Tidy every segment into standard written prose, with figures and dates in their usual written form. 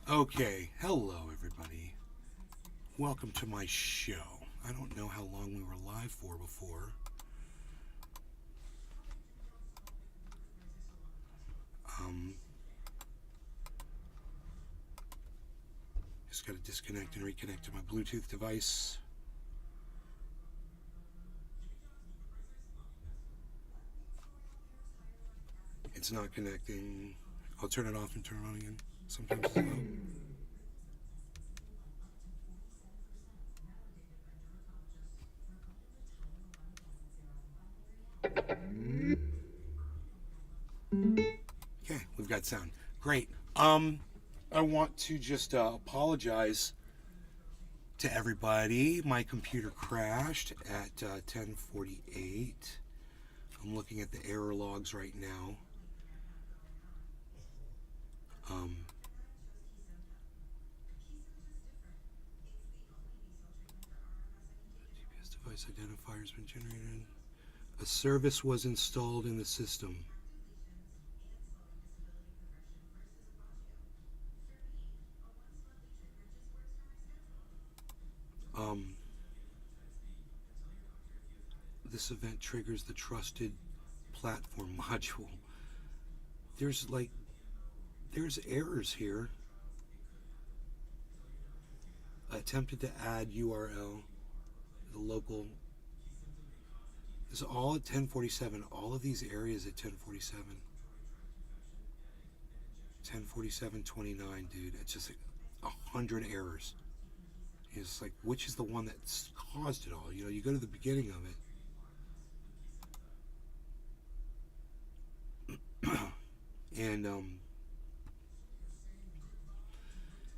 Okay, hello everybody. Welcome to my show. I don't know how long we were live for before. Just got to disconnect and reconnect to my Bluetooth device. It's not connecting. I'll turn it off and turn it on again. Sometimes it's low. Okay, we've got sound. Great. I want to just apologize to everybody. My computer crashed at 10:48. I'm looking at the error logs right now. GPS device identifier has been generated. A service was installed in the system. This event triggers the trusted platform module. There's errors here. Attempted to add URL, the local. This is all at 10:47. All of these areas at 10:47. 10:47:29, dude. It's just like 100 errors. It's like, which is the one that's caused it all? You know, you go to the beginning of it. And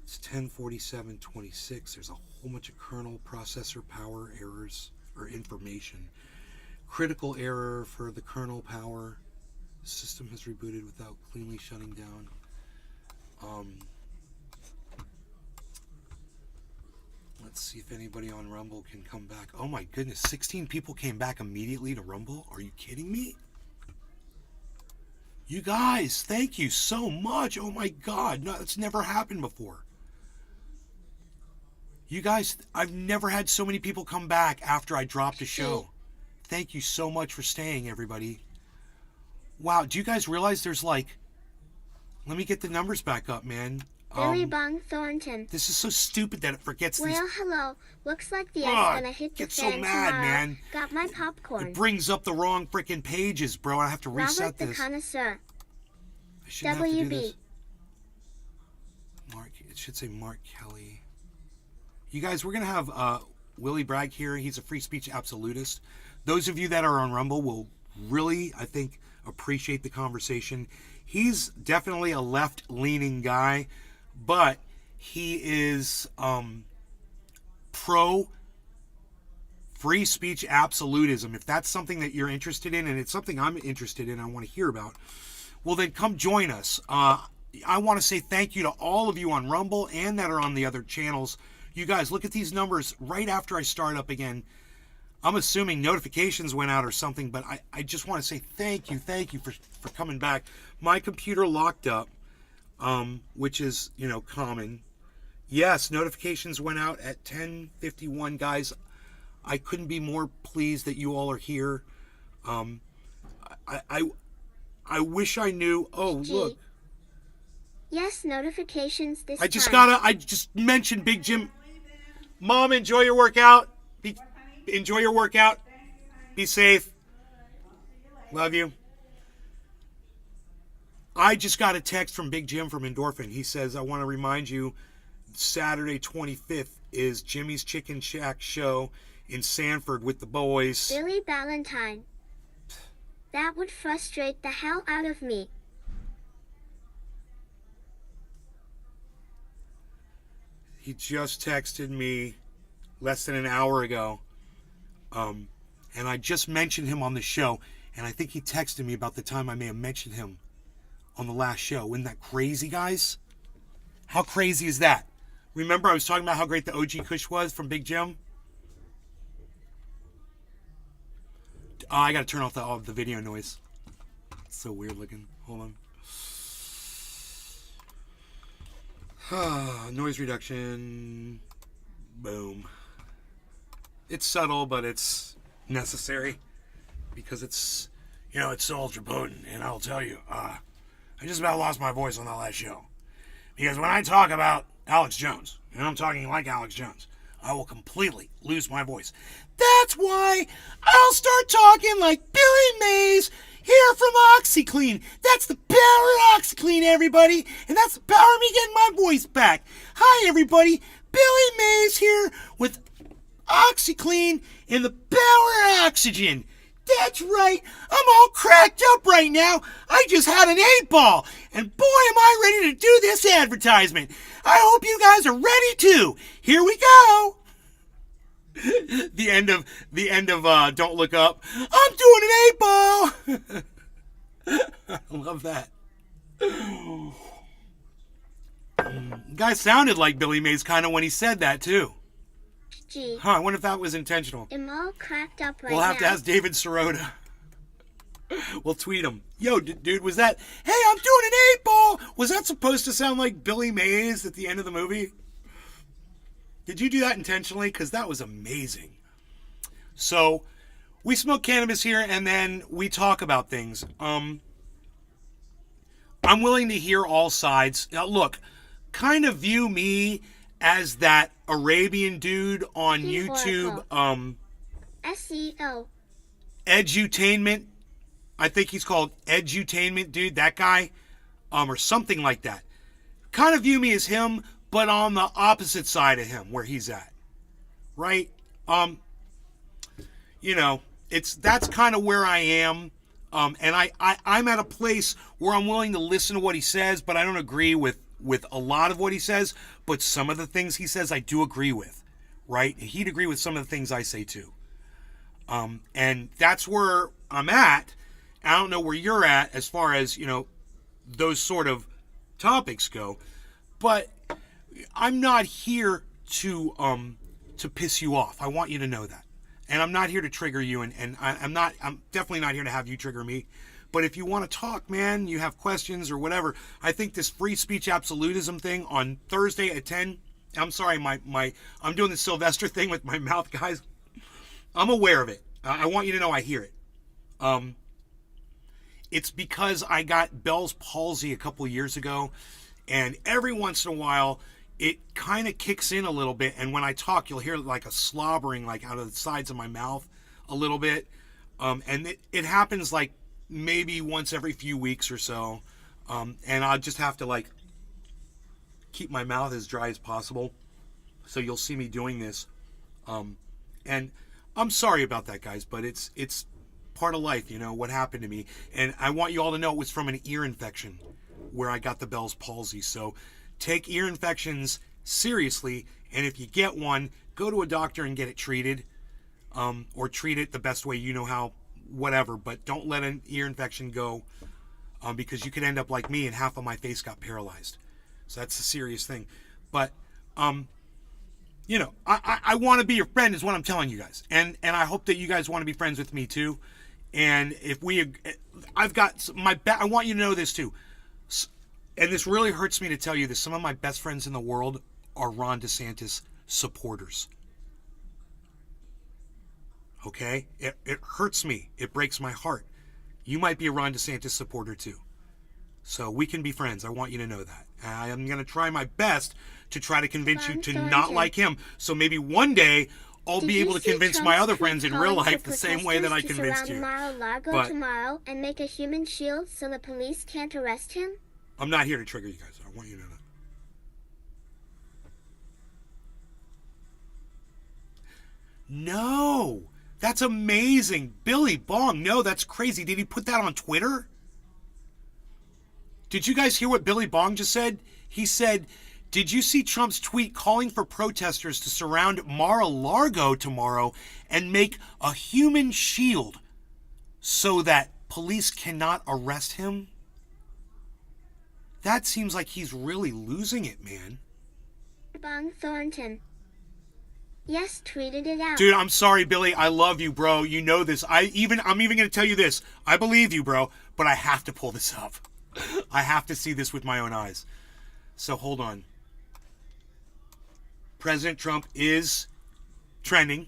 it's 10:47:26. There's a whole bunch of kernel processor power errors or information. Critical error for the kernel power. System has rebooted without cleanly shutting down. Let's see if anybody on Rumble can come back. Oh my goodness, 16 people came back immediately to Rumble? Are you kidding me? You guys, thank you so much. Oh my God, no, that's never happened before. You guys, I've never had so many people come back after I dropped a show. Thank you so much for staying, everybody. Wow, do you guys realize there's like... Let me get the numbers back up, man. Billy Bong Thornton. This is so stupid that it forgets well, these... Well, hello. Looks like the ice gonna hit the fan so mad, tomorrow. Man. Got my popcorn. It brings up the wrong freaking pages, bro. I have to reset Robert the Connoisseur. I shouldn't have to do WB. this. Mark, it should say Mark Kelly. You guys, we're going to have Willie Bragg here. He's a free speech absolutist. Those of you that are on Rumble will really, I think, appreciate the conversation. He's definitely a left-leaning guy, but he is pro free speech absolutism. If that's something that you're interested in, and it's something I'm interested in, I want to hear about, well, then come join us. I want to say thank you to all of you on Rumble and that are on the other channels. You guys, look at these numbers right after I start up again. I'm assuming notifications went out or something, but I just want to say thank you for coming back. My computer locked up, which is, you know, common. Yes, notifications went out at 10:51, guys. I couldn't be more pleased that you all are here. I wish I knew. Oh, look. Yes, notifications this time. I just mentioned Big Jim. Mom, enjoy your workout. Enjoy your workout. Be safe. Love you. I just got a text from Big Jim from Endorphin. He says, I want to remind you, Saturday 25th is Jimmy's Chicken Shack show in Sanford with the boys. Billy Ballantyne. That would frustrate the hell out of me. He just texted me less than an hour ago. And I just mentioned him on the show. And I think he texted me about the time I may have mentioned him on the last show. Isn't that crazy, guys? How crazy is that? Remember I was talking about how great the OG Kush was from Big Jim? I got to turn off the video noise. It's so weird looking. Hold on. Noise reduction. Boom. It's subtle, but it's necessary because it's, it's so ultra potent. And I'll tell you, I just about lost my voice on that last show. Because when I talk about Alex Jones, and I'm talking like Alex Jones, I will completely lose my voice. That's why I'll start talking like Billy Mays here from OxyClean. That's the power of OxyClean, everybody. And that's the power of me getting my voice back. Hi, everybody. Billy Mays here with OxyClean and the power of oxygen. That's right. I'm all cracked up right now. I just had an 8-ball. And boy, am I ready to do this advertisement. I hope you guys are ready too. Here we go. The end of Don't Look Up. I'm doing an 8-ball. I love that. Guy sounded like Billy Mays kind of when he said that too. Gee. I wonder if that was intentional. I'm all cracked up right now. We'll have to ask David Sirota. We'll tweet him. Yo, dude, was that... Hey, I'm doing an 8-ball! Was that supposed to sound like Billy Mays at the end of the movie? Did you do that intentionally? Because that was amazing. So, we smoke cannabis here, and then we talk about things. I'm willing to hear all sides. Now, look, kind of view me as that Arabian dude on YouTube, SEO. Edutainment. I think he's called Edutainment, dude, that guy, or something like that. Kind of view me as him, but on the opposite side of him, where he's at, right? That's kind of where I am, and I'm at a place where I'm willing to listen to what he says, but I don't agree with a lot of what he says, but some of the things he says I do agree with, right? He'd agree with some of the things I say too. And that's where I'm at. I don't know where you're at as far as, those sort of topics go, but I'm not here to piss you off. I want you to know that. And I'm not here to trigger you, and I'm definitely not here to have you trigger me. But if you want to talk, man, you have questions or whatever, I think this free speech absolutism thing on Thursday at 10, I'm sorry, I'm doing the Sylvester thing with my mouth, guys. I'm aware of it. I want you to know I hear it. It's because I got Bell's palsy a couple of years ago, and every once in a while, it kind of kicks in a little bit, and when I talk, you'll hear like a slobbering like out of the sides of my mouth a little bit, and it happens like maybe once every few weeks or so, and I'll just have to like keep my mouth as dry as possible, so you'll see me doing this, and I'm sorry about that, guys, but it's part of life, what happened to me, and I want you all to know it was from an ear infection where I got the Bell's palsy. So take ear infections seriously, and if you get one, go to a doctor and get it treated, or treat it the best way you know how, whatever, but don't let an ear infection go, because you could end up like me and half of my face got paralyzed. So that's a serious thing. But I want to be your friend is what I'm telling you guys, and I hope that you guys want to be friends with me too. And if I've got I want you to know this too, and this really hurts me to tell you this, some of my best friends in the world are Ron DeSantis supporters. Okay? It hurts me. It breaks my heart. You might be a Ron DeSantis supporter too. So we can be friends. I want you to know that. I am going to try my best to try to convince you to not like him. So maybe one day I'll be able to convince my other friends in real life the same way that I convinced you. Mar-a-Lago tomorrow and make a human shield so the police can't arrest him? I'm not here to trigger you guys. I want you to know that. No, that's amazing. Billy Bong, no, that's crazy. Did he put that on Twitter? Did you guys hear what Billy Bong just said? He said, did you see Trump's tweet calling for protesters to surround Mar-a-Lago tomorrow and make a human shield so that police cannot arrest him? That seems like he's really losing it, man. Bong Thornton. Yes, tweeted it out. Dude, I'm sorry, Billy. I love you, bro. You know this. I'm even going to tell you this. I believe you, bro, but I have to pull this up. I have to see this with my own eyes. So hold on. President Trump is trending.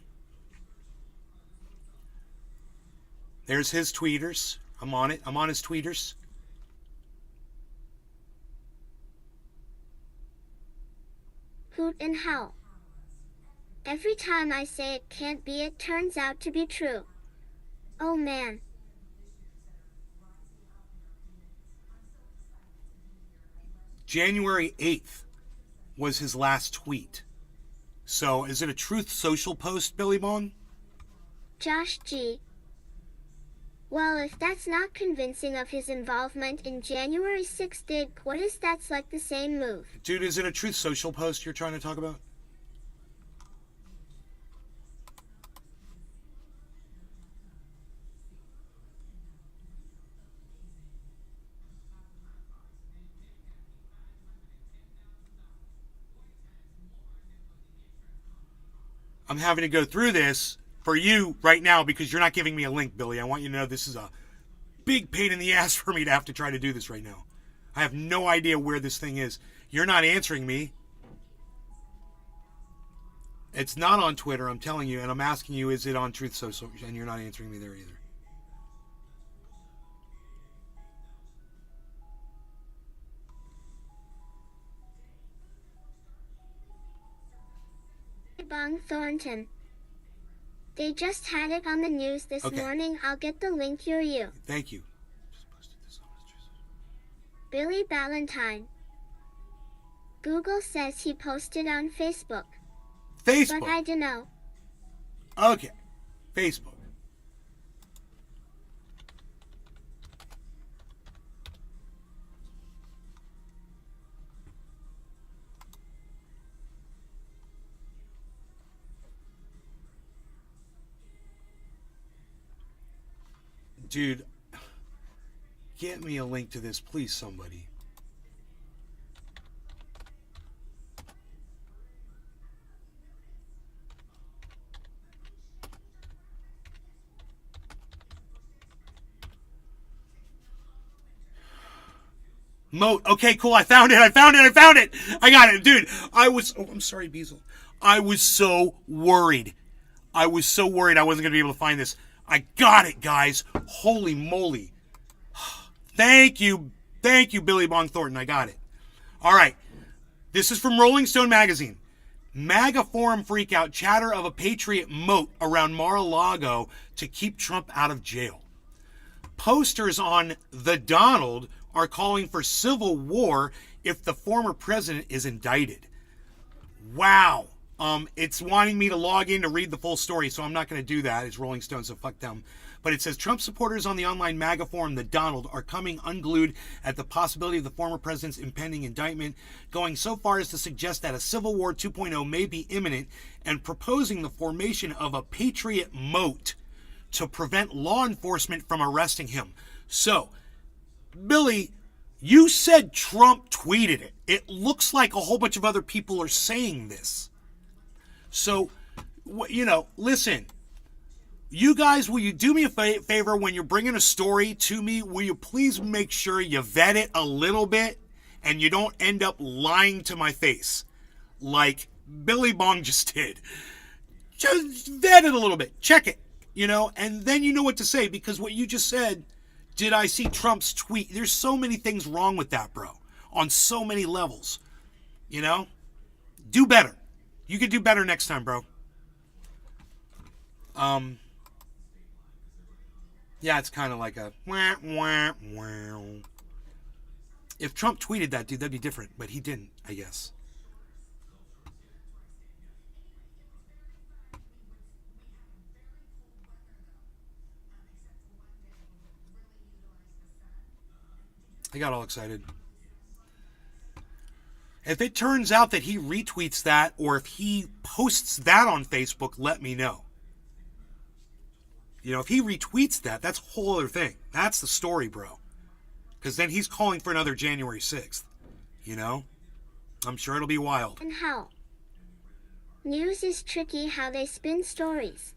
There's his tweeters. I'm on it. I'm on his tweeters. Hoot and howl. Every time I say it can't be, it turns out to be true. Oh man. January 8th was his last tweet. So, is it a Truth Social post, Billy Bong? Josh G. Well, if that's not convincing of his involvement in January 6th dig, what is that's like the same move? Dude, is it a Truth Social post you're trying to talk about? I'm having to go through this for you right now because you're not giving me a link, Billy. I want you to know this is a big pain in the ass for me to have to try to do this right now. I have no idea where this thing is. You're not answering me. It's not on Twitter, I'm telling you, and I'm asking you, is it on Truth Social? And you're not answering me there either. Bong Thornton. They just had it on the news this morning. I'll get the link you. Thank you. Billy Ballantyne. Google says he posted on Facebook. Facebook? But I don't know. Okay. Facebook. Dude, get me a link to this, please, somebody. Moat. Okay, cool. I found it. I got it. Dude, I'm sorry, Beazle. I was so worried. I wasn't going to be able to find this. I got it, guys. Holy moly. Thank you, Billy Bong Thornton. I got it. All right. This is from Rolling Stone magazine. MAGA forum freakout, chatter of a patriot moat around Mar-a-Lago to keep Trump out of jail. Posters on The Donald are calling for civil war if the former president is indicted. Wow. It's wanting me to log in to read the full story, so I'm not going to do that. It's Rolling Stone, so fuck them. But it says Trump supporters on the online MAGA forum, The Donald, are coming unglued at the possibility of the former president's impending indictment, going so far as to suggest that a Civil War 2.0 may be imminent and proposing the formation of a patriot moat to prevent law enforcement from arresting him. So, Billy, you said Trump tweeted it. It looks like a whole bunch of other people are saying this. So, listen, you guys, will you do me a favor when you're bringing a story to me? Will you please make sure you vet it a little bit and you don't end up lying to my face like Billy Bong just did? Just vet it a little bit. Check it, and then you know what to say, because what you just said, did I see Trump's tweet? There's so many things wrong with that, bro, on so many levels. Do better. You could do better next time, bro. Yeah, it's kind of like a wah, wah, wah. If Trump tweeted that, dude, that'd be different, but he didn't, I guess. I got all excited. If it turns out that he retweets that, or if he posts that on Facebook, let me know. If he retweets that, that's a whole other thing. That's the story, bro. Because then he's calling for another January 6th. I'm sure it'll be wild. And how? News is tricky how they spin stories.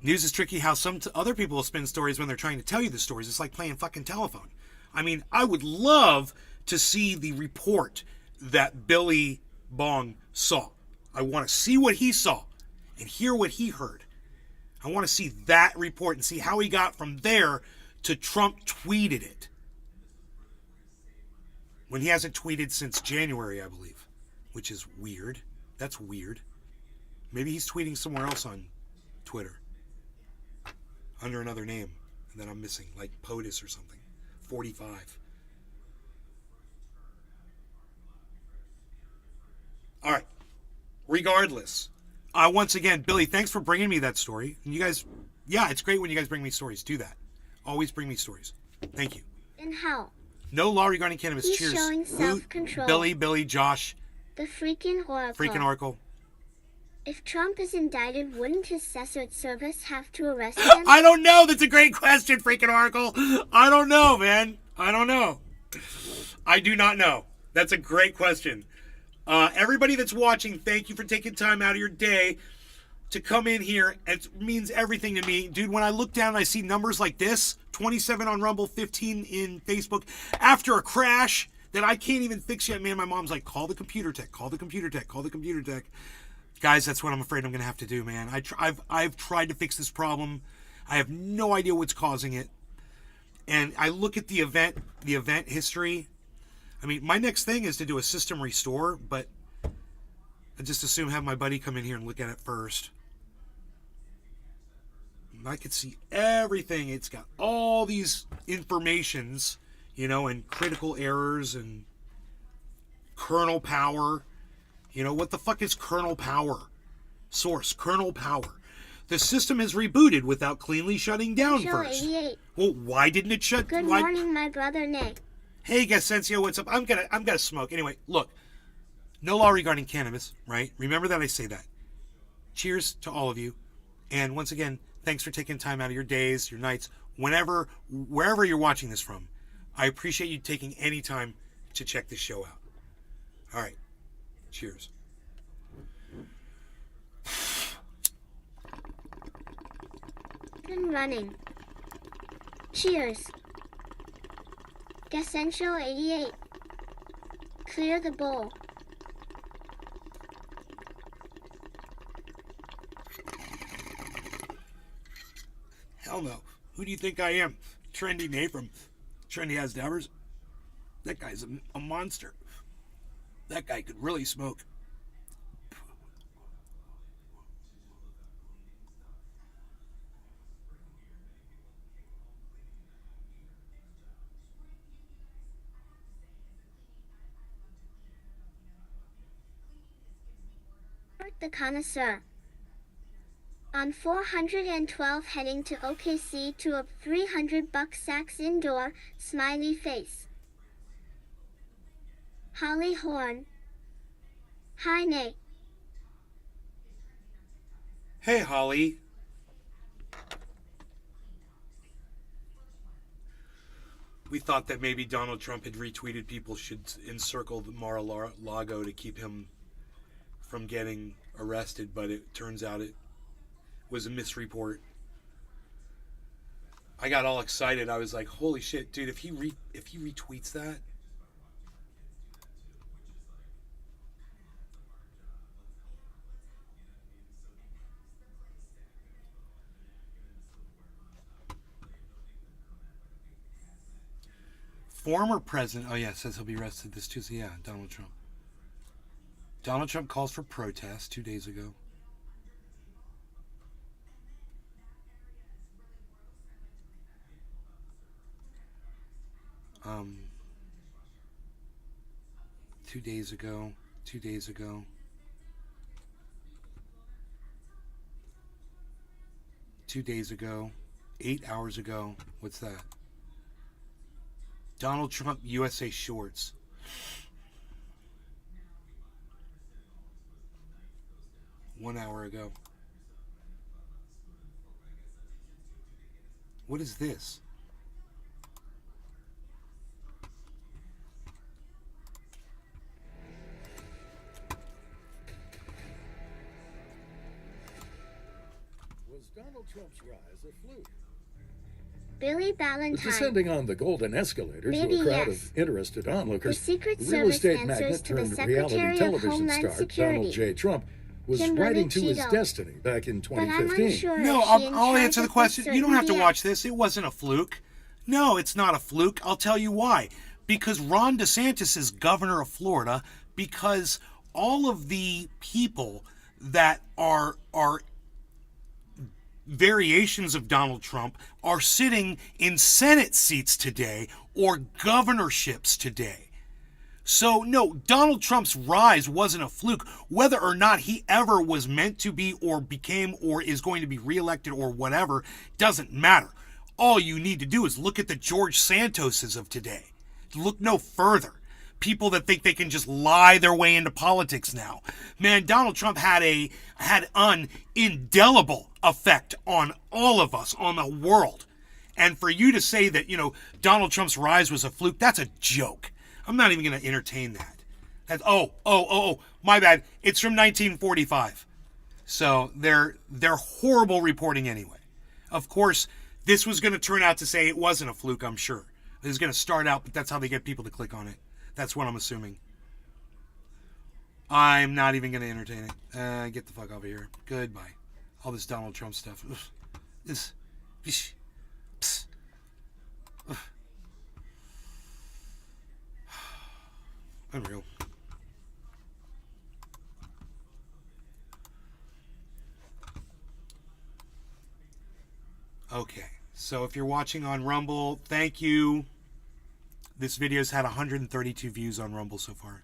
News is tricky how some other people will spin stories when they're trying to tell you the stories. It's like playing fucking telephone. I mean, I would love to see the report that Billy Bong saw. I want to see what he saw and hear what he heard. I want to see that report and see how he got from there to Trump tweeted it. When he hasn't tweeted since January, I believe, which is weird. That's weird. Maybe he's tweeting somewhere else on Twitter under another name that I'm missing, like POTUS or something. 45. All right. Regardless, once again, Billy, thanks for bringing me that story. And you guys, yeah, it's great when you guys bring me stories. Do that. Always bring me stories. Thank you. And how? No law regarding cannabis. He's Cheers. showing self-control. Billy, Josh. The freaking oracle. Freaking oracle. If Trump is indicted, wouldn't his Secret Service have to arrest him? I don't know. That's a great question, freaking oracle. I don't know, man. I don't know. I do not know. That's a great question. Everybody that's watching, thank you for taking time out of your day to come in here. It means everything to me. Dude, when I look down and I see numbers like this, 27 on Rumble, 15 in Facebook, after a crash that I can't even fix yet, man, my mom's like, call the computer tech, call the computer tech, call the computer tech. Guys, that's what I'm afraid I'm going to have to do, man. I've tried to fix this problem. I have no idea what's causing it. And I look at the event history. I mean, my next thing is to do a system restore, but I just assume have my buddy come in here and look at it first. And I could see everything. It's got all these informations, you know, and critical errors and kernel power. You know, what the fuck is kernel power? Source, kernel power. The system is rebooted without cleanly shutting down Show first. 88. Well, why didn't it shut? Good morning, my brother Nick. Hey, Gasencio, what's up? I'm gonna smoke. Anyway, look. No law regarding cannabis, right? Remember that I say that. Cheers to all of you. And once again, thanks for taking time out of your days, your nights, whenever, wherever you're watching this from. I appreciate you taking any time to check this show out. All right. Cheers. Been running. Cheers. Gasencio 88. Clear the bowl. Hell no. Who do you think I am? Trendy Nate from Trendy Has Dabbers? That guy's a monster. That guy could really smoke. The connoisseur. On 412 heading to OKC to a $300 Saks indoor, smiley face. Holly Horn. Hi Nate. Hey, Holly. We thought that maybe Donald Trump had retweeted people should encircle the Mar-a-Lago to keep him from getting arrested, but it turns out it was a misreport. I got all excited. I was like, holy shit, dude, if he retweets that, former president, oh yeah, says he'll be arrested this Tuesday. Yeah, Donald Trump. Donald Trump calls for protest 2 days ago. Two days ago. 2 days ago. 8 hours ago. What's that? Donald Trump USA shorts. One hour ago. What is this? Was Donald Trump's rise a fluke? Billy Ballantyne. Descending on the golden escalator Maybe to a crowd yes. of interested onlookers, The Secret real Service estate answers magnate to the turned Secretary reality of television Homeland star Security. Donald J. Trump was Kimberly writing to his Cheeto. destiny back in But I'm 2015. unsure No, if she I'll in answer the charge of question. this You don't have to certain watch this. It wasn't a fluke. No, it's not a fluke. I'll tell you why. Because Ron DeSantis is governor of Florida, because all of the people that are variations of Donald Trump are sitting in Senate seats today or governorships today. So, no, Donald Trump's rise wasn't a fluke. Whether or not he ever was meant to be or became or is going to be reelected or whatever doesn't matter. All you need to do is look at the George Santoses of today. Look no further. People that think they can just lie their way into politics now. Man, Donald Trump had an indelible effect on all of us, on the world. And for you to say that, Donald Trump's rise was a fluke, that's a joke. I'm not even going to entertain that. My bad. It's from 1945. So they're horrible reporting anyway. Of course, this was going to turn out to say it wasn't a fluke, I'm sure. It was going to start out, but that's how they get people to click on it. That's what I'm assuming. I'm not even going to entertain it. Get the fuck over here. Goodbye. All this Donald Trump stuff. This. Unreal. Okay, so if you're watching on Rumble, thank you. This video's had 132 views on Rumble so far.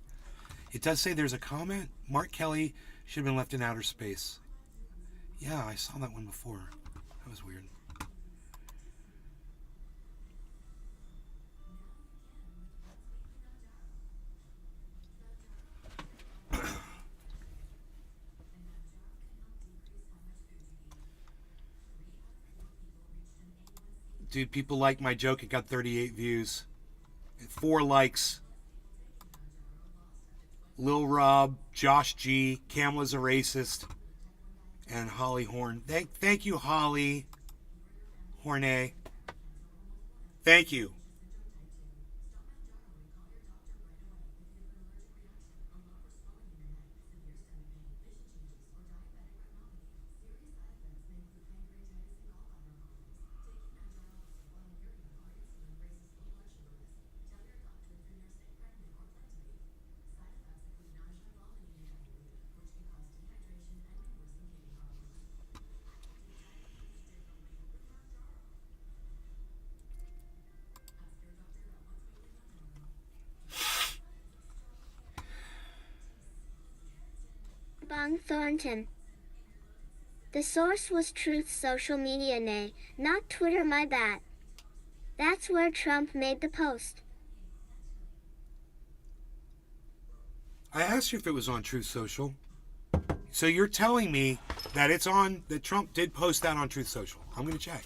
It does say there's a comment. Mark Kelly should have been left in outer space. Yeah, I saw that one before. That was weird. Dude, people like my joke. It got 38 views. 4 likes. Lil Rob, Josh G, Kamala's a racist, and Holly Horn. Thank you, Holly Horne. Thank you. Bong Thornton. The source was Truth Social Media, nay, not Twitter, my bad. That's where Trump made the post. I asked you if it was on Truth Social. So you're telling me that that Trump did post that on Truth Social. I'm going to check.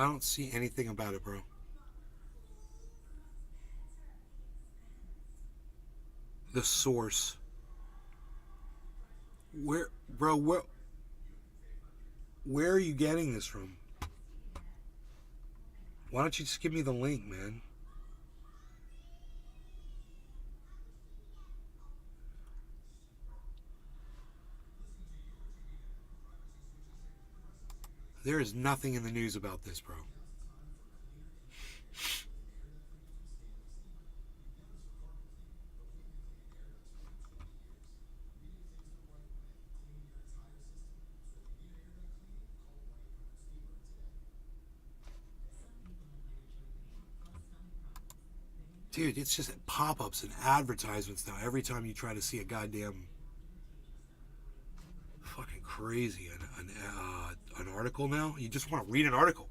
I don't see anything about it, bro. The source. Where are you getting this from? Why don't you just give me the link, man? There is nothing in the news about this, bro. Dude, it's just pop-ups and advertisements now. Every time you try to see a goddamn fucking crazy an article now, you just want to read an article.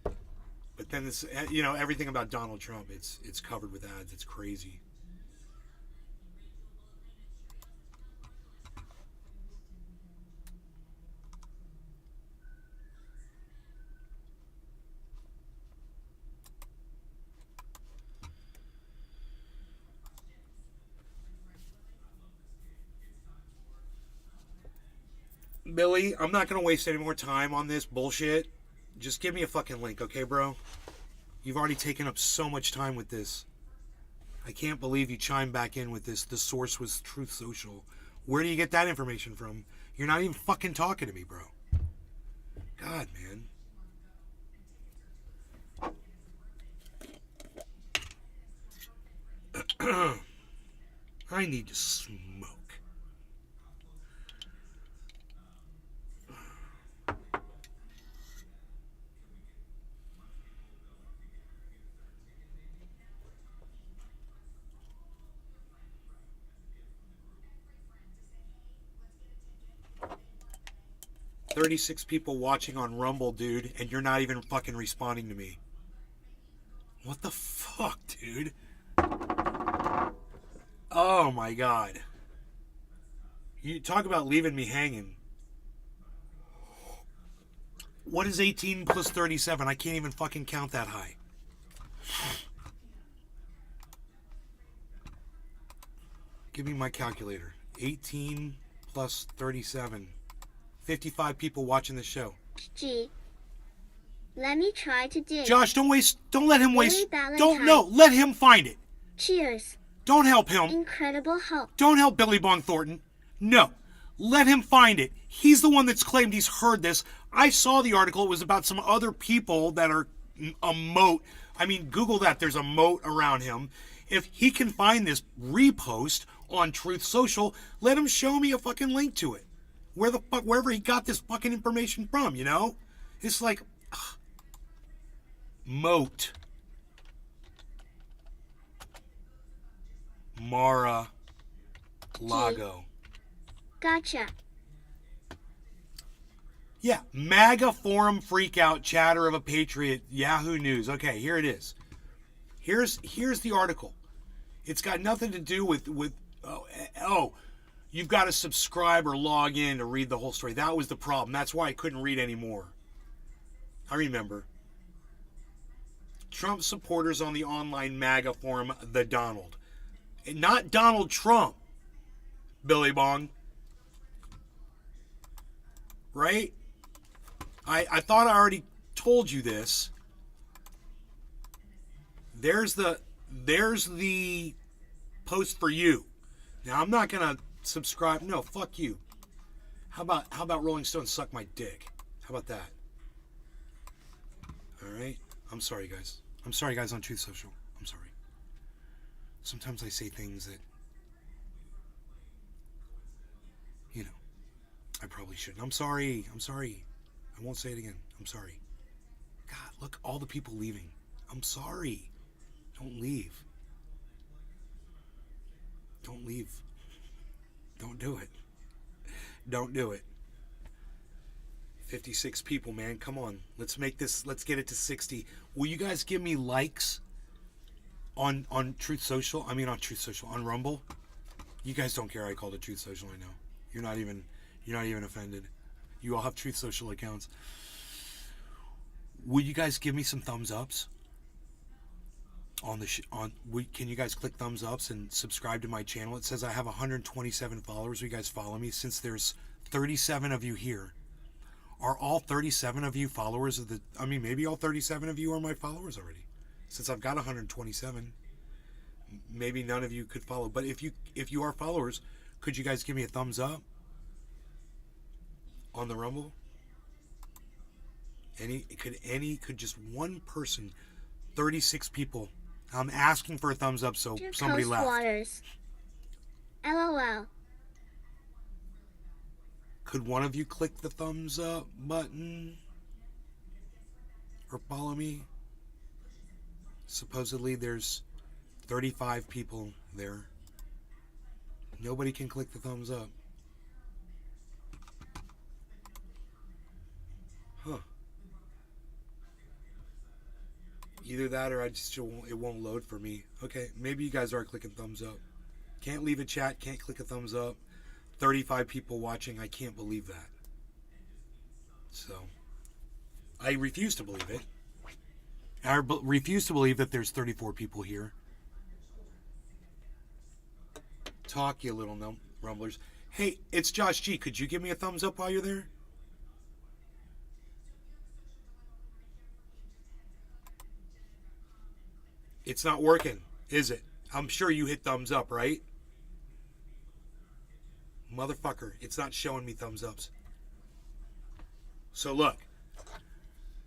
But then this, everything about Donald Trump, it's covered with ads. It's crazy. Billy, I'm not going to waste any more time on this bullshit. Just give me a fucking link, okay, bro? You've already taken up so much time with this. I can't believe you chimed back in with this. The source was Truth Social. Where do you get that information from? You're not even fucking talking to me, bro. God, man. I need to smoke. "36 people watching on Rumble, dude, and you're not even fucking responding to me." What the fuck, dude? Oh my god. You talk about leaving me hanging. What is 18 plus 37? I can't even fucking count that high. Give me my calculator. 18 plus 37. 55 people watching the show. Gee. Let me try to dig. Josh, don't let him waste. Valentine. Let him find it. Cheers. Don't help him. Incredible help. Don't help Billy Bong Thornton. No. Let him find it. He's the one that's claimed he's heard this. I saw the article. It was about some other people that are a moat. I mean, Google that. There's a moat around him. If he can find this repost on Truth Social, let him show me a fucking link to it. Wherever he got this fucking information from, you know? It's like, moat. Mar-a-Lago. Gotcha. Yeah, MAGA forum freakout, chatter of a patriot, Yahoo News. Okay, here it is. Here's the article. It's got nothing to do with you've got to subscribe or log in to read the whole story. That was the problem. That's why I couldn't read anymore. I remember. Trump supporters on the online MAGA forum, The Donald. Not Donald Trump, Billy Bong. Right? I thought I already told you this. There's the post for you. Now I'm not gonna subscribe. No, fuck you. How about Rolling Stone suck my dick? How about that? All right. I'm sorry, guys. I'm sorry, guys, on Truth Social. I'm sorry. Sometimes I say things that, I probably shouldn't. I'm sorry. I won't say it again. I'm sorry. God, look, all the people leaving. I'm sorry. Don't leave. Don't leave. Don't do it. Don't do it. 56 people, man. Come on. Let's get it to 60. Will you guys give me likes on Truth Social? I mean, on Truth Social, on Rumble. You guys don't care I called it Truth Social, I know. You're not even offended. You all have Truth Social accounts. Will you guys give me some thumbs ups? Can you guys click thumbs ups and subscribe to my channel? It says I have 127 followers. Will you guys follow me? Since there's 37 of you here, are all 37 of you followers of the? I mean, maybe all 37 of you are my followers already. Since I've got 127, maybe none of you could follow. But if you are followers, could you guys give me a thumbs up on the Rumble? Could just one person, 36 people. I'm asking for a thumbs up, so somebody left. Waters. LOL. Could one of you click the thumbs up button or follow me? Supposedly there's 35 people there. Nobody can click the thumbs up. Huh. Either that or it won't load for me. Okay, maybe you guys are clicking thumbs up. Can't leave a chat, can't click a thumbs up. 35 people watching, I can't believe that. So, I refuse to believe it. I refuse to believe that there's 34 people here. Talk, you little rumblers. Hey, it's Josh G. Could you give me a thumbs up while you're there? It's not working, is it? I'm sure you hit thumbs up, right? Motherfucker, it's not showing me thumbs ups. So look,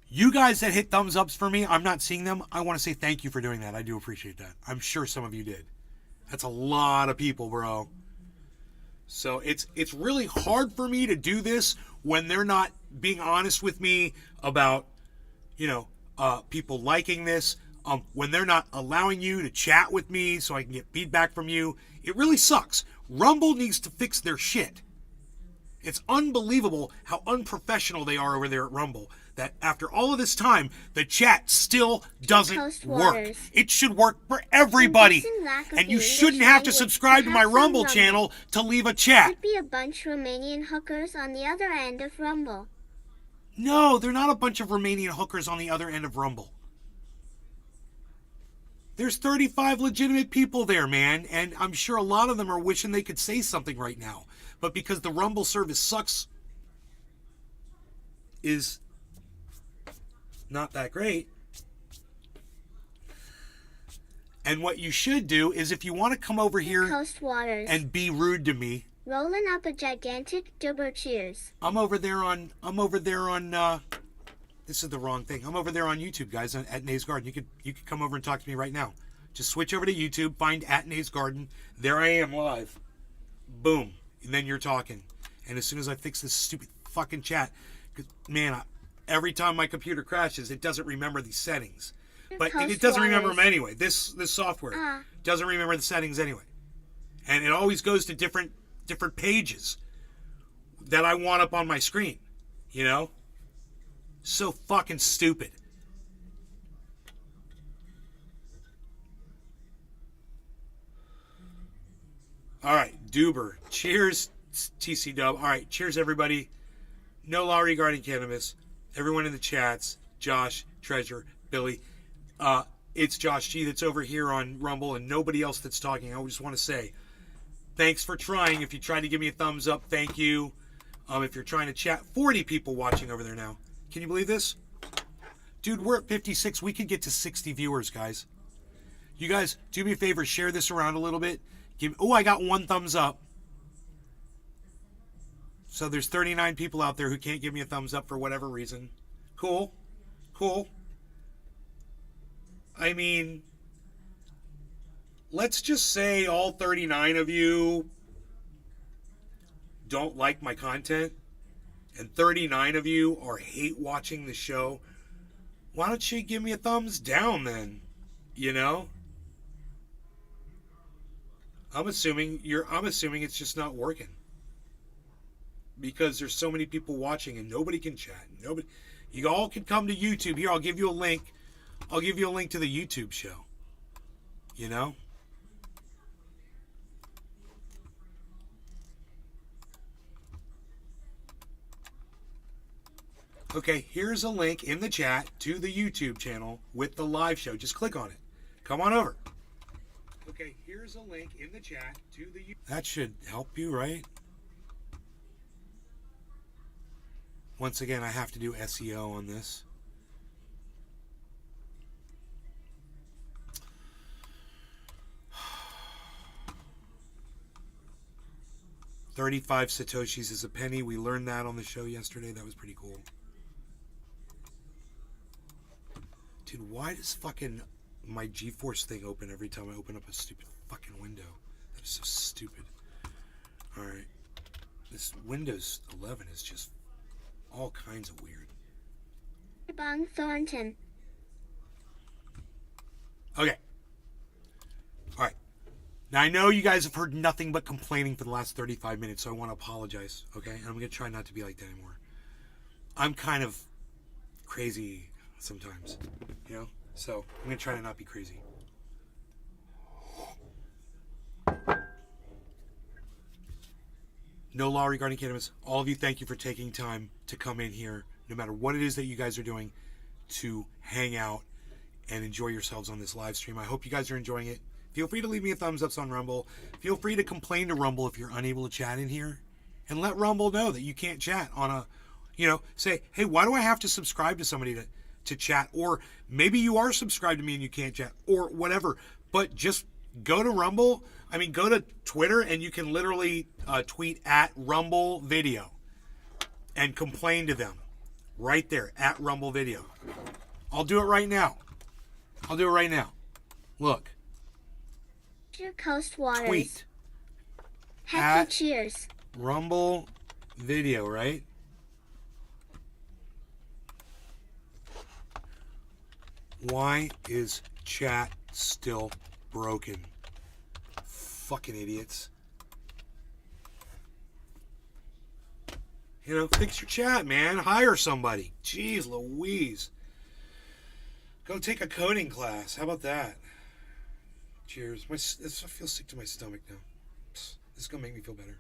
you guys that hit thumbs ups for me, I'm not seeing them. I want to say thank you for doing that. I do appreciate that. I'm sure some of you did. That's a lot of people, bro. So it's really hard for me to do this when they're not being honest with me about, people liking this. When they're not allowing you to chat with me so I can get feedback from you. It really sucks. Rumble needs to fix their shit. It's unbelievable how unprofessional they are over there at Rumble. That after all of this time, the chat still doesn't work. It should work for everybody. And you shouldn't have to subscribe to my Rumble channel to leave a chat. Could be a bunch of Romanian hookers on the other end of Rumble. No, they're not a bunch of Romanian hookers on the other end of Rumble. There's 35 legitimate people there, man, and I'm sure a lot of them are wishing they could say something right now. But because the Rumble service sucks, is not that great. And what you should do is if you want to come over here and be rude to me. Rolling up a gigantic dubber cheers. I'm over there on this is the wrong thing. I'm over there on YouTube, guys, at Nays Garden. You could come over and talk to me right now. Just switch over to YouTube, find at Nays Garden. There I am live. Boom. And then you're talking. And as soon as I fix this stupid fucking chat, man, every time my computer crashes, it doesn't remember these settings. But it doesn't remember them anyway. This software doesn't remember the settings anyway. And it always goes to different pages that I want up on my screen. So fucking stupid. All right, Duber. Cheers, TC Dub. All right, cheers, everybody. No law regarding cannabis. Everyone in the chats. Josh, Treasure, Billy. It's Josh G that's over here on Rumble and nobody else that's talking. I just want to say thanks for trying. If you tried to give me a thumbs up, thank you. If you're trying to chat, 40 people watching over there now. Can you believe this? Dude, we're at 56. We could get to 60 viewers, guys. You guys, do me a favor, share this around a little bit. I got one thumbs up. So there's 39 people out there who can't give me a thumbs up for whatever reason. Cool. I mean, let's just say all 39 of you don't like my content. And 39 of you hate watching the show, why don't you give me a thumbs down then? I'm assuming it's just not working. Because there's so many people watching and nobody can chat. You all can come to YouTube. Here, I'll give you a link. I'll give you a link to the YouTube show. Okay, here's a link in the chat to the YouTube channel with the live show. Just click on it. Come on over. Okay, here's a link in the chat to the... That should help you, right? Once again, I have to do SEO on this. $35 Satoshis is a penny. We learned that on the show yesterday. That was pretty cool. Dude, why does fucking my GeForce thing open every time I open up a stupid fucking window? That is so stupid. Alright. This Windows 11 is just all kinds of weird. Bong Thornton. Okay. Now, I know you guys have heard nothing but complaining for the last 35 minutes, so I want to apologize, okay? And I'm going to try not to be like that anymore. I'm kind of crazy sometimes, you know? So I'm going to try to not be crazy. No law regarding cannabis. All of you, thank you for taking time to come in here, no matter what it is that you guys are doing, to hang out and enjoy yourselves on this live stream. I hope you guys are enjoying it. Feel free to leave me a thumbs up on Rumble. Feel free to complain to Rumble if you're unable to chat in here. And let Rumble know that you can't chat on a, say, hey, why do I have to subscribe to somebody to chat? Or maybe you are subscribed to me and you can't chat, or whatever. But just go to Rumble. Go to Twitter, and you can literally tweet at Rumble Video and complain to them right there at Rumble Video. I'll do it right now. Look. Your Coast Waters. Tweet. Happy cheers. Rumble Video, right? Why is chat still broken? Fucking idiots. Fix your chat, man. Hire somebody. Jeez Louise. Go take a coding class. How about that? Cheers. I feel sick to my stomach now. This is going to make me feel better.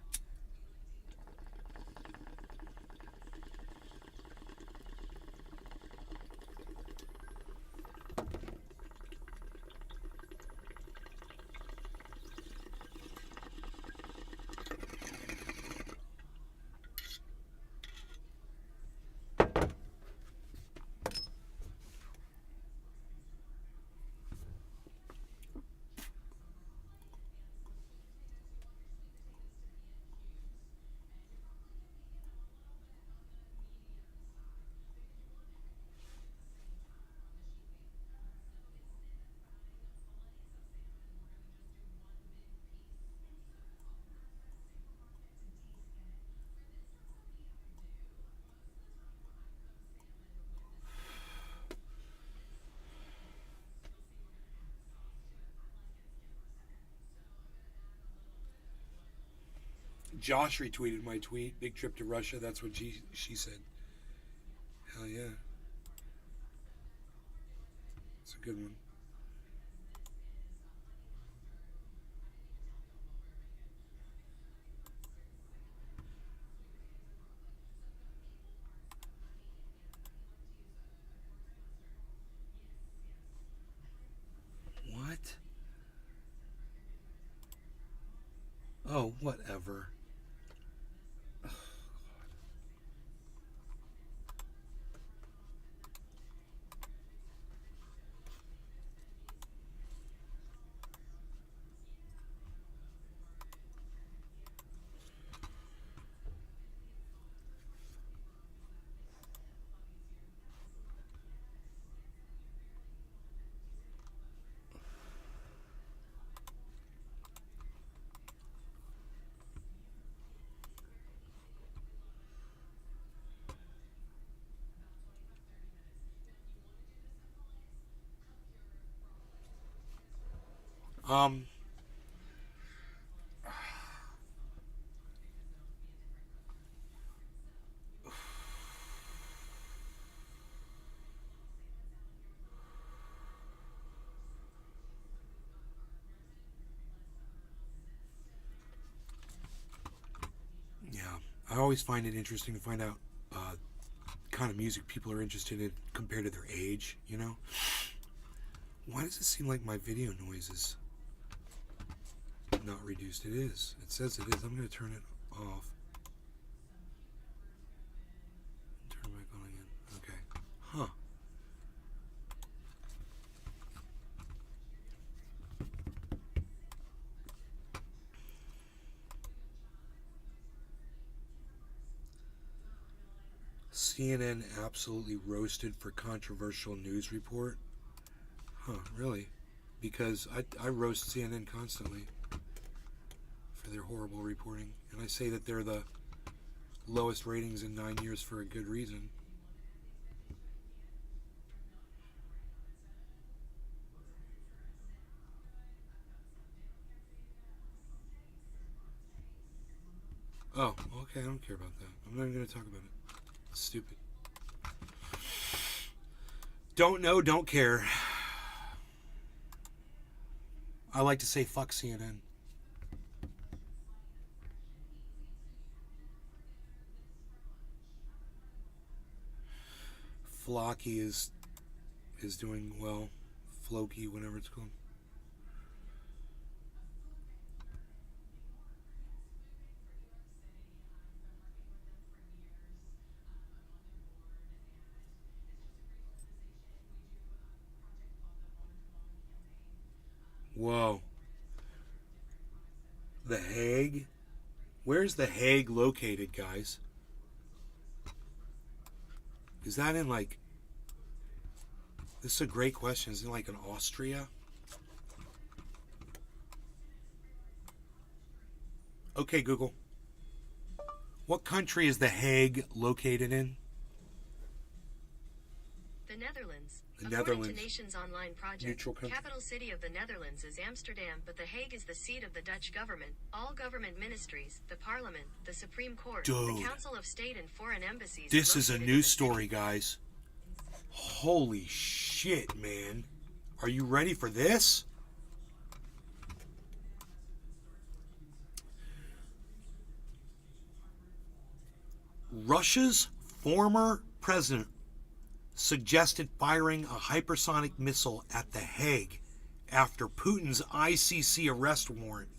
Josh retweeted my tweet. Big trip to Russia. That's what she said. Hell yeah. It's a good one. What? Oh, whatever. Yeah, I always find it interesting to find out kind of music people are interested in compared to their age, Why does it seem like my video noise is not reduced? It is. It says it is. I'm going to turn it off. Turn it back on again. Okay. Huh. CNN absolutely roasted for controversial news report. Huh, really? Because I roast CNN constantly for their horrible reporting. And I say that they're the lowest ratings in 9 years for a good reason. Oh, okay, I don't care about that. I'm not even going to talk about it. It's stupid. Don't know, don't care. I like to say fuck CNN. Flocky is doing well. Floki, whatever it's called. Whoa. The Hague? Where's The Hague located, guys? Is that in, like... This is a great question. Is it like in Austria? Okay, Google. What country is The Hague located in? The Netherlands. The According Netherlands. to Nations Online Project, Neutral country. capital city of the Netherlands is Amsterdam, but The Hague is the seat of the Dutch government, all government ministries, the parliament, the Supreme Court, Dude. the Council of State and foreign embassies. This is a located in news the story, city. guys. Holy shit, man. Are you ready for this? Russia's former president suggested firing a hypersonic missile at The Hague after Putin's ICC arrest warrant.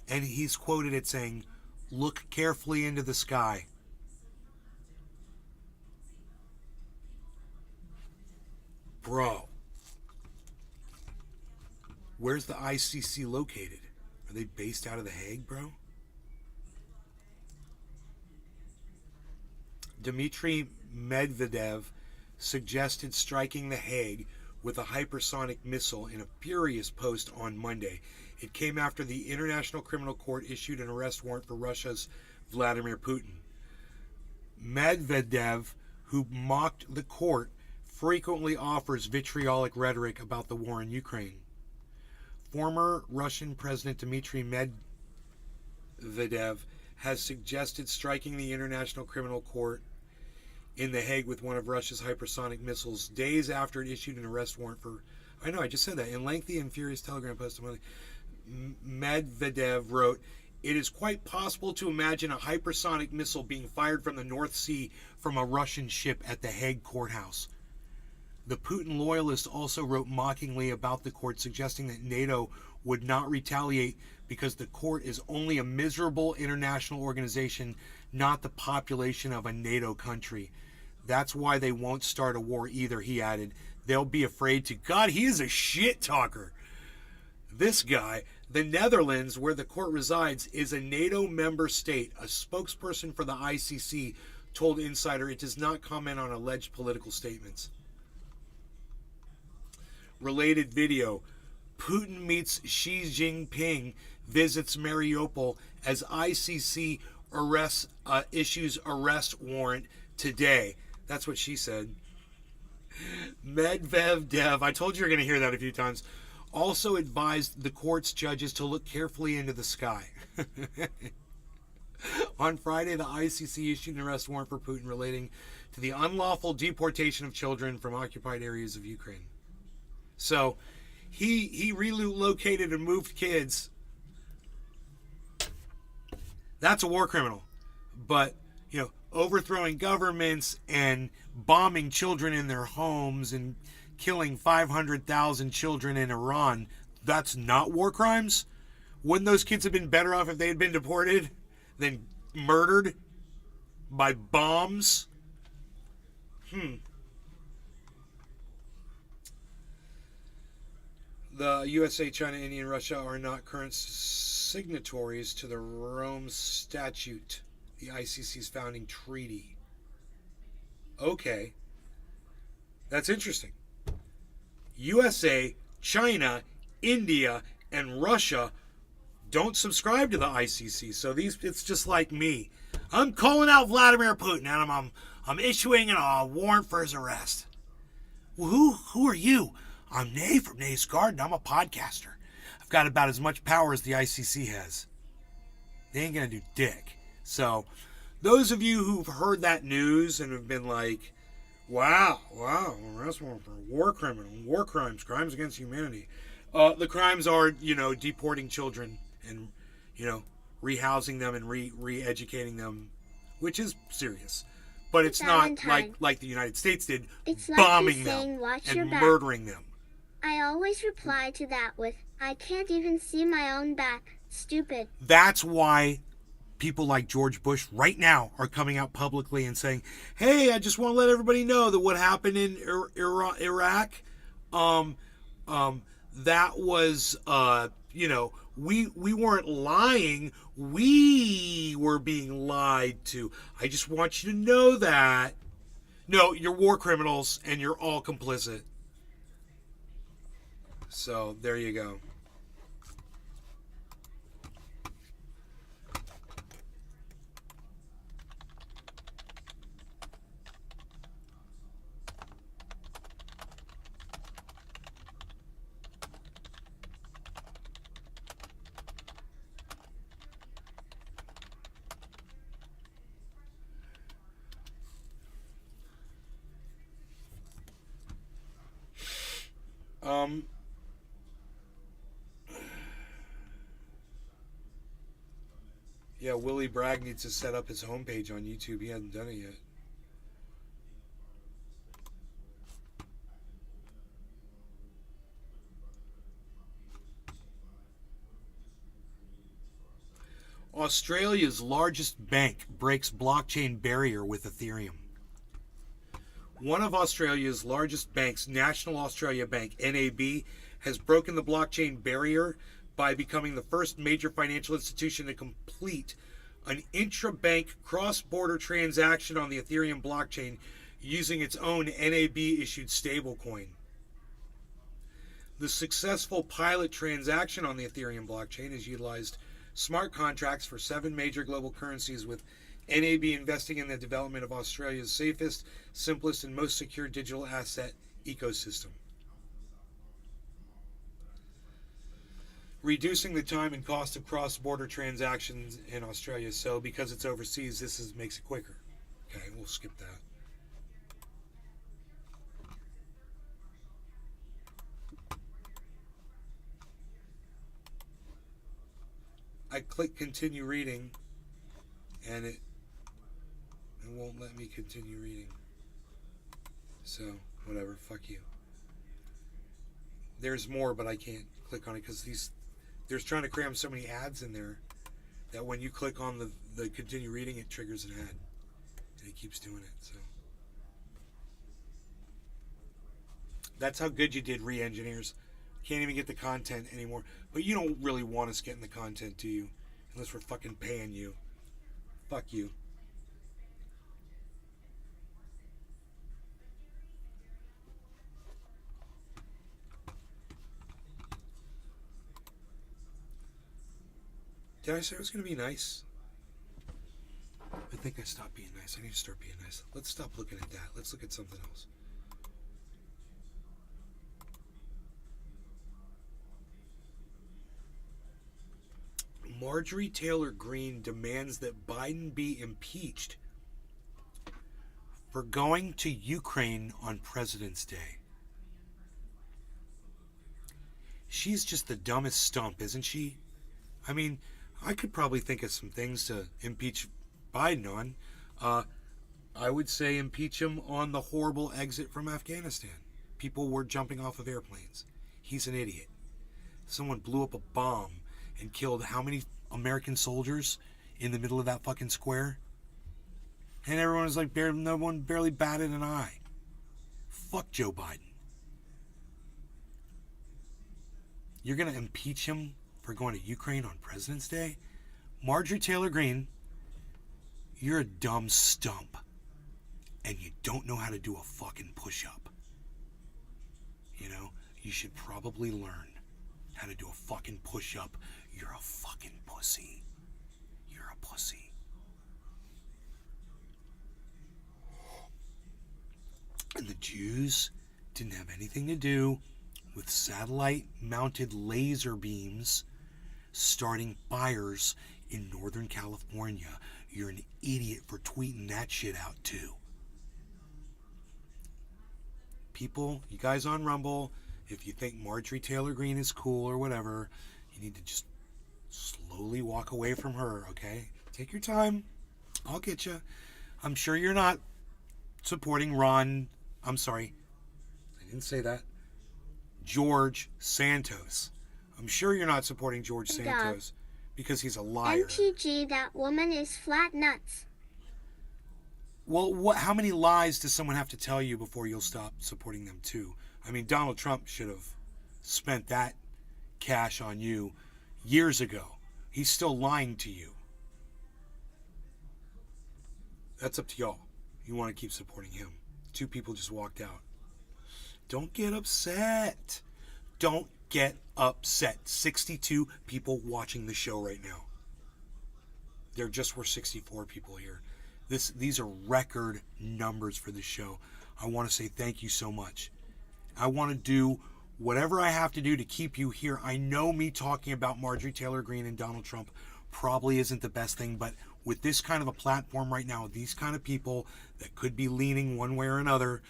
And he's quoted it saying, "Look carefully into the sky." Bro. Where's the ICC located? Are they based out of The Hague, bro? Dmitry Medvedev suggested striking The Hague with a hypersonic missile in a furious post on Monday. It came after the International Criminal Court issued an arrest warrant for Russia's Vladimir Putin. Medvedev, who mocked the court, frequently offers vitriolic rhetoric about the war in Ukraine. Former Russian President Dmitry Medvedev has suggested striking the International Criminal Court in The Hague with one of Russia's hypersonic missiles days after it issued an arrest warrant for... I know, I just said that. In lengthy and furious telegram post, Medvedev wrote, "It is quite possible to imagine a hypersonic missile being fired from the North Sea from a Russian ship at The Hague courthouse." The Putin loyalist also wrote mockingly about the court, suggesting that NATO would not retaliate because the court is only a miserable international organization, not the population of a NATO country. That's why they won't start a war either, he added. They'll be afraid to. God, he is a shit talker. This guy, the Netherlands, where the court resides, is a NATO member state. A spokesperson for the ICC told Insider it does not comment on alleged political statements. Related video. Putin meets Xi Jinping, visits Mariupol as ICC issues arrest warrant today. That's what she said. Medvedev, I told you you're going to hear that a few times, also advised the court's judges to look carefully into the sky. On Friday, the ICC issued an arrest warrant for Putin relating to the unlawful deportation of children from occupied areas of Ukraine. So, he relocated and moved kids. That's a war criminal. But, overthrowing governments and bombing children in their homes and killing 500,000 children in Iran, that's not war crimes? Wouldn't those kids have been better off if they had been deported than murdered by bombs? The USA, China, India, and Russia are not current signatories to the Rome Statute, the ICC's founding treaty. Okay. That's interesting. USA, China, India, and Russia don't subscribe to the ICC. So it's just like me. I'm calling out Vladimir Putin and I'm issuing a warrant for his arrest. Well, who are you? I'm Nay from Nay's Garden. I'm a podcaster. I've got about as much power as the ICC has. They ain't gonna do dick. So, those of you who've heard that news and have been like, wow, arrestment for war crimes, crimes against humanity. The crimes are, deporting children and, rehousing them and re-educating them, which is serious. But it's not like the United States did, it's like bombing saying, them watch your and back. murdering them. I always reply to that with, I can't even see my own back. Stupid. That's why people like George Bush right now are coming out publicly and saying, hey, I just want to let everybody know that what happened in Iraq, that was, we weren't lying. We were being lied to. I just want you to know that. No, you're war criminals and you're all complicit. So, there you go. Yeah, Willie Bragg needs to set up his homepage on YouTube. He hasn't done it yet. Australia's largest bank breaks blockchain barrier with Ethereum. One of Australia's largest banks, National Australia Bank, NAB, has broken the blockchain barrier by becoming the first major financial institution to complete an intra-bank cross-border transaction on the Ethereum blockchain using its own NAB-issued stablecoin. The successful pilot transaction on the Ethereum blockchain has utilized smart contracts for 7 major global currencies, with NAB investing in the development of Australia's safest, simplest, and most secure digital asset ecosystem, reducing the time and cost of cross-border transactions in Australia. So because it's overseas, this makes it quicker. Okay, we'll skip that. I click continue reading and it won't let me continue reading. So, whatever, fuck you. There's more, but I can't click on it because there's trying to cram so many ads in there that when you click on the continue reading, it triggers an ad. And it keeps doing it, so. That's how good you did, re-engineers. Can't even get the content anymore. But you don't really want us getting the content, do you? Unless we're fucking paying you. Fuck you. Did I say I was going to be nice? I think I stopped being nice. I need to start being nice. Let's stop looking at that. Let's look at something else. Marjorie Taylor Greene demands that Biden be impeached for going to Ukraine on President's Day. She's just the dumbest stump, isn't she? I mean, I could probably think of some things to impeach Biden on. I would say impeach him on the horrible exit from Afghanistan. People were jumping off of airplanes. He's an idiot. Someone blew up a bomb and killed how many American soldiers in the middle of that fucking square? And everyone was like, no one barely batted an eye. Fuck Joe Biden. You're going to impeach him for going to Ukraine on President's Day? Marjorie Taylor Greene, you're a dumb stump. And you don't know how to do a fucking push-up. You know, you should probably learn how to do a fucking push-up. You're a fucking pussy. You're a pussy. And the Jews didn't have anything to do with satellite-mounted laser beams starting fires in Northern California, you're an idiot for tweeting that shit out too. People, you guys on Rumble, if you think Marjorie Taylor Greene is cool or whatever, you need to just slowly walk away from her, okay? Take your time. I'll get you. I'm sure you're not supporting I'm sorry, I didn't say that. George Santos. I'm sure you're not supporting George Santos because he's a liar. MTG, that woman is flat nuts. Well, how many lies does someone have to tell you before you'll stop supporting them too? I mean, Donald Trump should have spent that cash on you years ago. He's still lying to you. That's up to y'all. You want to keep supporting him. 2 people just walked out. Don't get upset. Don't get upset. 62 people watching the show right now. There just were 64 people here. These are record numbers for the show. I want to say thank you so much. I want to do whatever I have to do to keep you here. I know me talking about Marjorie Taylor Greene and Donald Trump probably isn't the best thing, but with this kind of a platform right now, these kind of people that could be leaning one way or another,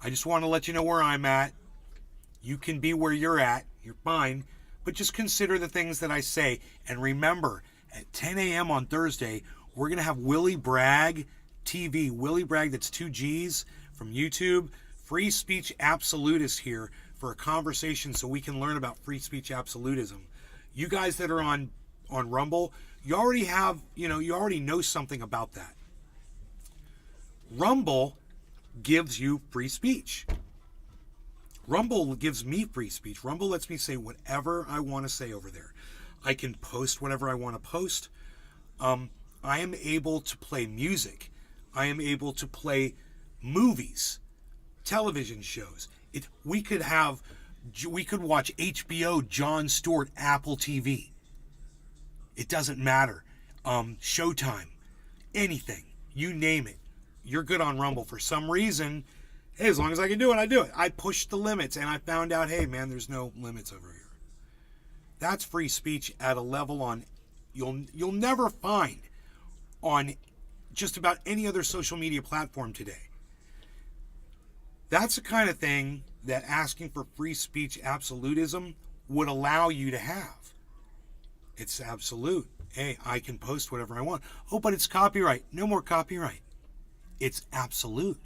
I just want to let you know where I'm at. You can be where you're at. You're fine. But just consider the things that I say. And remember, at 10 a.m. on Thursday, we're going to have Willie Bragg TV. Willie Bragg, that's 2 G's from YouTube. Free Speech Absolutist here for a conversation so we can learn about free speech absolutism. You guys that are on Rumble, you already know something about that. Rumble gives you free speech. Rumble gives me free speech. Rumble lets me say whatever I want to say over there. I can post whatever I want to post. I am able to play music. I am able to play movies, television shows. We could watch HBO, Jon Stewart, Apple TV. It doesn't matter. Showtime, anything, you name it. You're good on Rumble. For some reason, hey, as long as I can do it, I do it. I pushed the limits and I found out, hey man, there's no limits over here. That's free speech at a level you'll never find on just about any other social media platform today. That's the kind of thing that asking for free speech absolutism would allow you to have. It's absolute. Hey, I can post whatever I want. Oh, but it's copyright. No more copyright. It's absolute.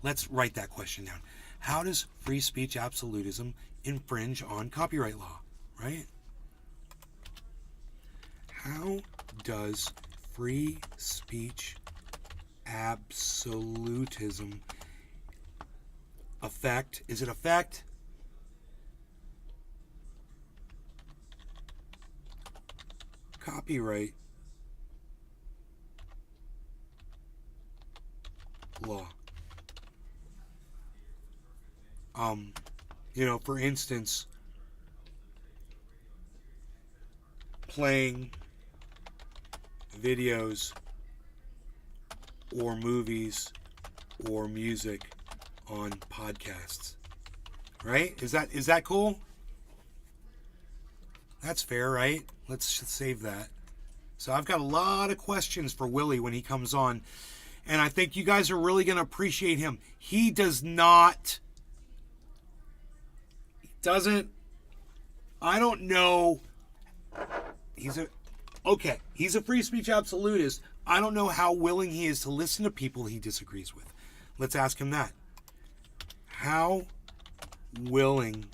Let's write that question down. How does free speech absolutism infringe on copyright law, right? How does free speech absolutism affect copyright law? For instance, playing videos or movies or music on podcasts, right? Is that cool? That's fair, right? Let's save that. So I've got a lot of questions for Willie when he comes on, and I think you guys are really going to appreciate him. He doesn't, I don't know. He's a free speech absolutist. I don't know how willing he is to listen to people he disagrees with. Let's ask him that. How willing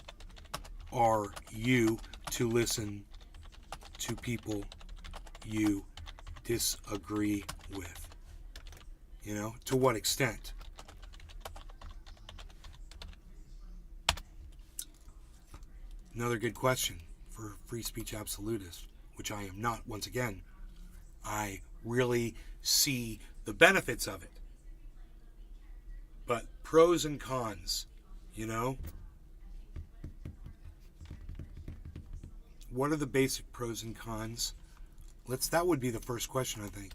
are you to listen to people you disagree with? To what extent? Another good question for free speech absolutist, which I am not. Once again, I really see the benefits of it. But pros and cons, What are the basic pros and cons? That would be the first question, I think.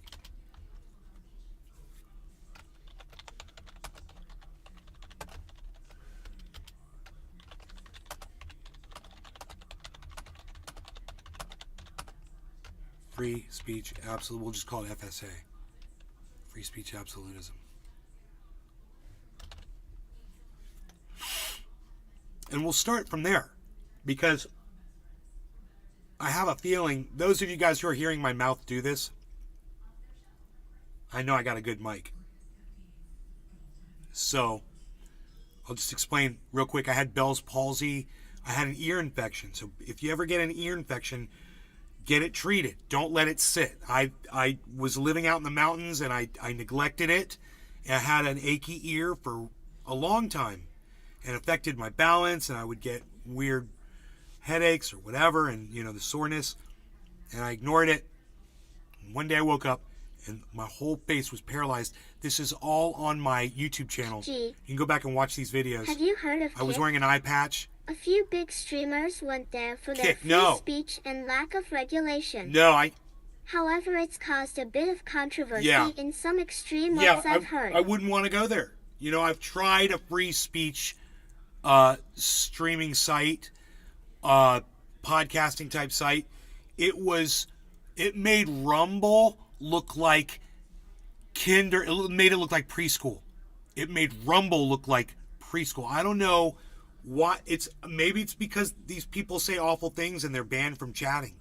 Free speech absolute. We'll just call it FSA. Free speech absolutism. And we'll start from there, because I have a feeling those of you guys who are hearing my mouth do this, I know I got a good mic. So I'll just explain real quick. I had Bell's palsy. I had an ear infection. So if you ever get an ear infection, get it treated. Don't let it sit. I was living out in the mountains and I neglected it. I had an achy ear for a long time and affected my balance, and I would get weird headaches or whatever, and the soreness, and I ignored it. And one day I woke up and my whole face was paralyzed. This is all on my YouTube channel. Gee. You can go back and watch these videos. Have you heard of I was CUCK? wearing an eye patch. A few big streamers went there for their CUCK, free no. speech and lack of regulation. No, However, it's caused a bit of controversy Yeah. in some extreme ways I've heard. I wouldn't want to go there. I've tried a free speech streaming site, podcasting type site. It made Rumble look like it made it look like preschool. It made Rumble look like preschool. I don't know what maybe it's because these people say awful things and they're banned from chatting.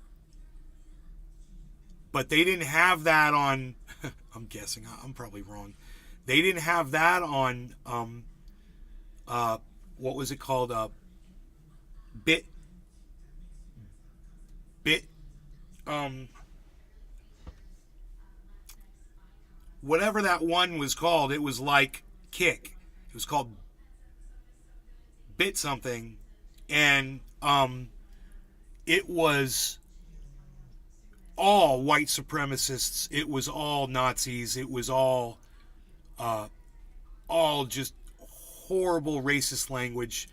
But they didn't have that on I'm guessing, I'm probably wrong. They didn't have that on what was it called? Whatever that one was called, it was like Kick. It was called Bit something, and it was all white supremacists. It was all Nazis. It was all just horrible racist language,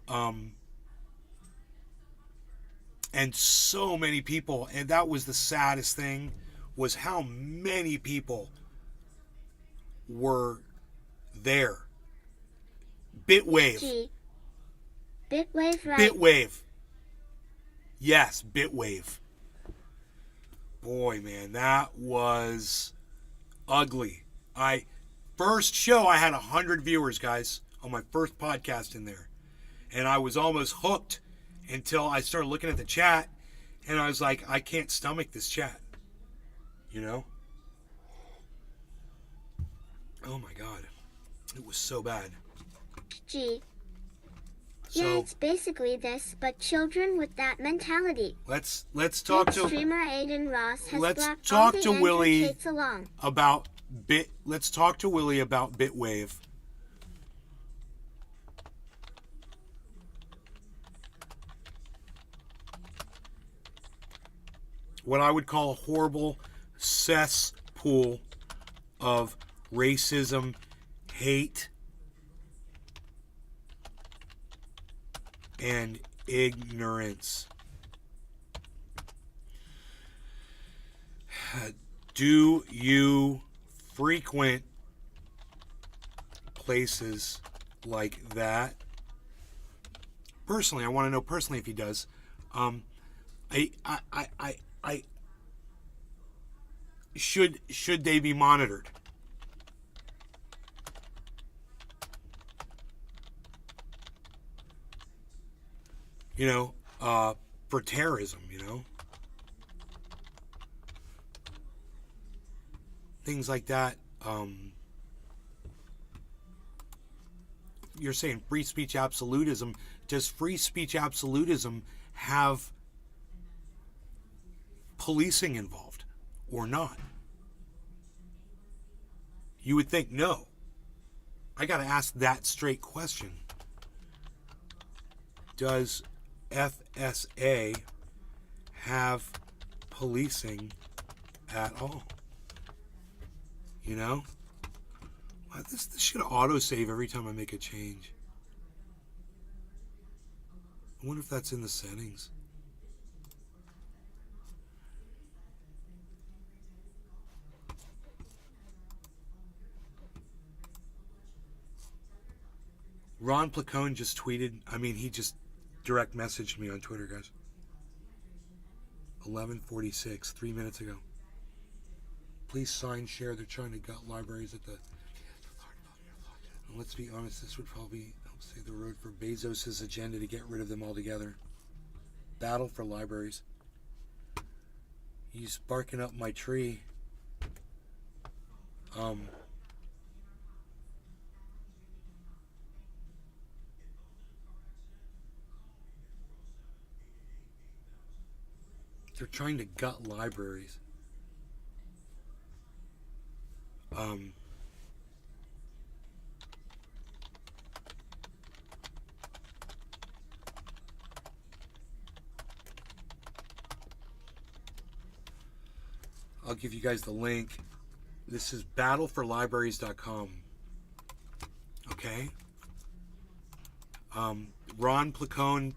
and so many people. And that was the saddest thing, was how many people were there. Bitwave. Gee. Bitwave, right? Bitwave. Yes, Bitwave. Boy, man, that was ugly. First show, I had 100 viewers, guys, on my first podcast in there. And I was almost hooked until I started looking at the chat, and I was like, I can't stomach this chat. Oh my God. It was so bad. Gee. So, Yeah, it's basically this, but children with that mentality. let's talk Big to streamer Aiden Ross has let's brought talk all the to Andrew Willie Tates along. about let's talk to Willie about Bitwave. What I would call a horrible cesspool of racism, hate, and ignorance. Do you frequent places like that? Personally, I want to know personally if he does. Should they be monitored? For terrorism, things like that. You're saying free speech absolutism. Does free speech absolutism have policing involved or not? You would think no. I got to ask that straight question. Does FSA have policing at all? Wow, this should autosave every time I make a change. I wonder if that's in the settings. Ron Placone just tweeted. He just direct messaged me on Twitter, guys. 11:46, 3 minutes ago. Please sign, share. They're trying to gut libraries at the... And let's be honest, this would probably help save the road for Bezos' agenda to get rid of them altogether. Battle for libraries. He's barking up my tree. They're trying to gut libraries. I'll give you guys the link. This is battleforlibraries.com. Okay? Ron Placone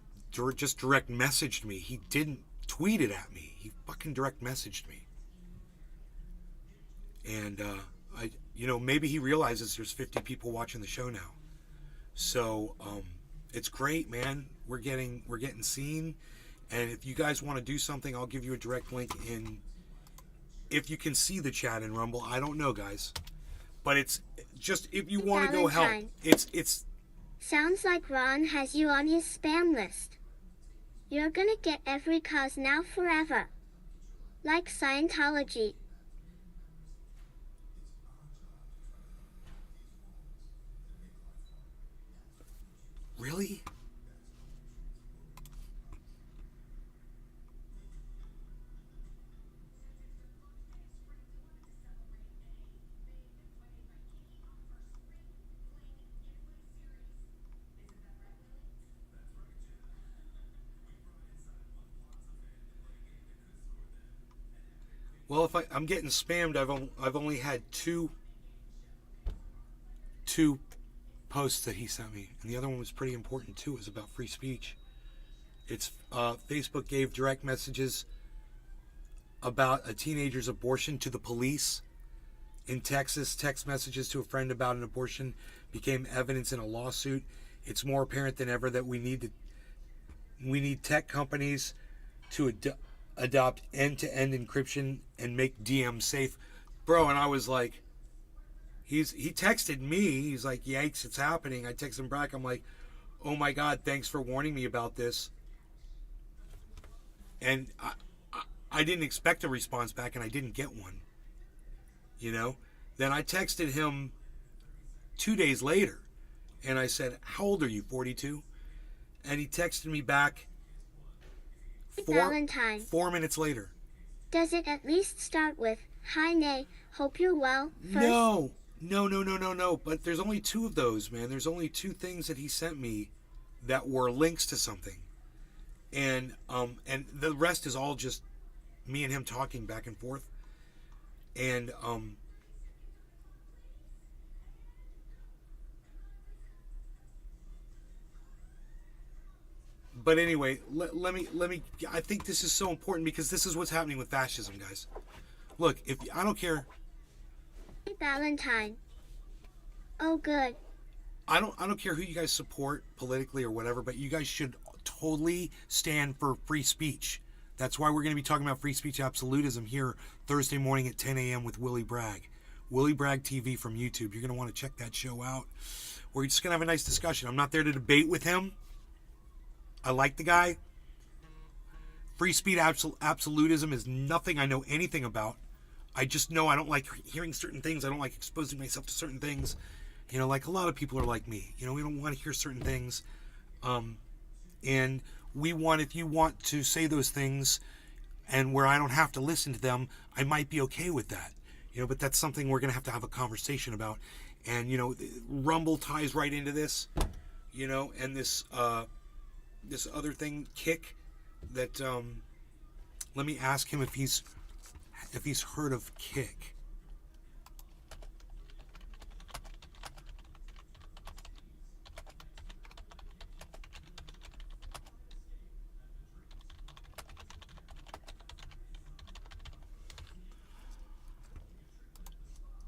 just direct messaged me. He didn't tweet it at me. He fucking direct messaged me. And maybe he realizes there's 50 people watching the show now. So it's great, man. We're getting seen. And if you guys want to do something, I'll give you a direct link in. If you can see the chat in Rumble, I don't know, guys. But it's just, if you want to go help, it's... Sounds like Ron has you on his spam list. You're gonna get every cause now forever. Like Scientology. Really? Well, if I'm getting spammed, I've only had two posts that he sent me, and the other one was pretty important too. It was about free speech. It's Facebook gave direct messages about a teenager's abortion to the police. In Texas, text messages to a friend about an abortion became evidence in a lawsuit. It's more apparent than ever that we need tech companies to adopt end-to-end encryption and make DMs safe. Bro, and I was like, he texted me. He's like, yikes, it's happening. I text him back. I'm like, oh my God, thanks for warning me about this. And I didn't expect a response back, and I didn't get one. Then I texted him 2 days later, and I said, how old are you, 42? And he texted me back Valentine. 4 minutes later. Does it at least start with, hi Nay, hope you're well, first? No. But there's only two of those, man. There's only two things that he sent me that were links to something. And the rest is all just me and him talking back and forth. And but anyway, let me I think this is so important because this is what's happening with fascism, guys. Look, if I don't care. Valentine. Oh good. I don't care who you guys support politically or whatever, but you guys should totally stand for free speech. That's why we're going to be talking about free speech absolutism here Thursday morning at 10 a.m. with Willie Bragg. Willie Bragg TV from YouTube. You're going to want to check that show out. We're just going to have a nice discussion. I'm not there to debate with him. I like the guy. Free speech absolutism is nothing I know anything about. I just know I don't like hearing certain things. I don't like exposing myself to certain things. Like a lot of people are like me. We don't want to hear certain things. And if you want to say those things and where I don't have to listen to them, I might be okay with that. But that's something we're going to have a conversation about. And, Rumble ties right into this, and this other thing, CUCK, that, let me ask him if he's heard of CUCK.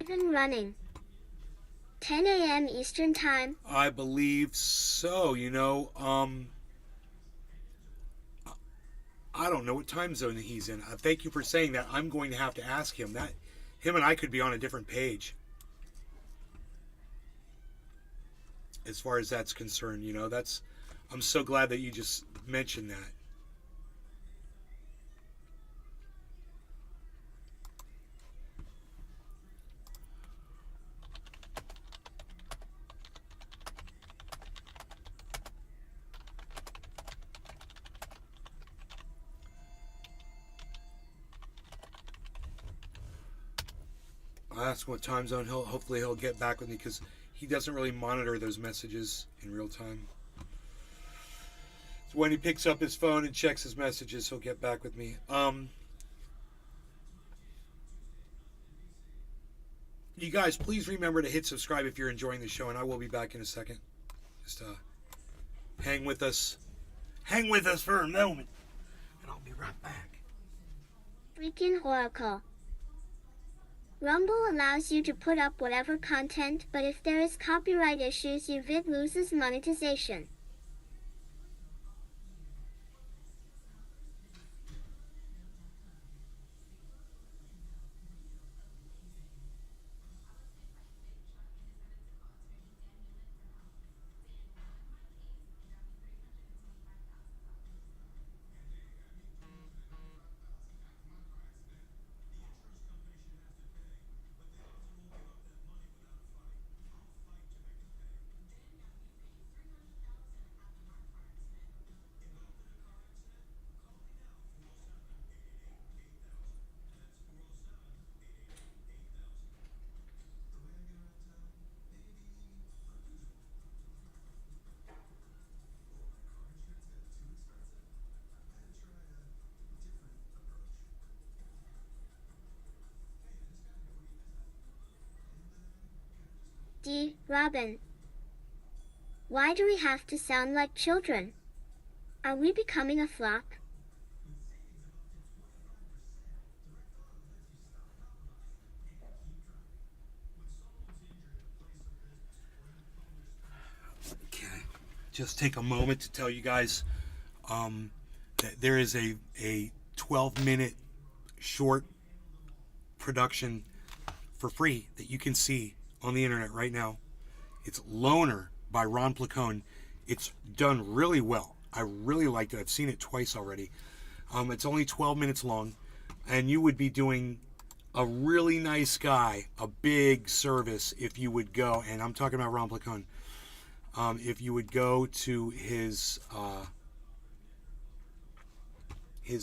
Even running. 10 a.m. Eastern Time. I believe so. I I don't know what time zone he's in. Thank you for saying that. I'm going to have to ask him. That him and I could be on a different page as far as that's concerned. You know, that's. I'm so glad that you just mentioned that. I'll ask what time zone hopefully he'll get back with me, because he doesn't really monitor those messages in real time. So when he picks up his phone and checks his messages, he'll get back with me. You guys, please remember to hit subscribe if you're enjoying the show, and I will be back in a second. Just hang with us. Hang with us for a moment, and I'll be right back. Freaking Oracle. Rumble allows you to put up whatever content, but if there is copyright issues, your vid loses monetization. Robin. Why do we have to sound like children? Are we becoming a flop? Okay, just take a moment to tell you guys that there is a 12-minute short production for free that you can see on the internet right now. It's Loner by Ron Placone. It's done really well. I really liked it. I've seen it twice already. It's only 12 minutes long, and you would be doing a really nice guy a big service if you would go, and I'm talking about Ron Placone, if you would go to his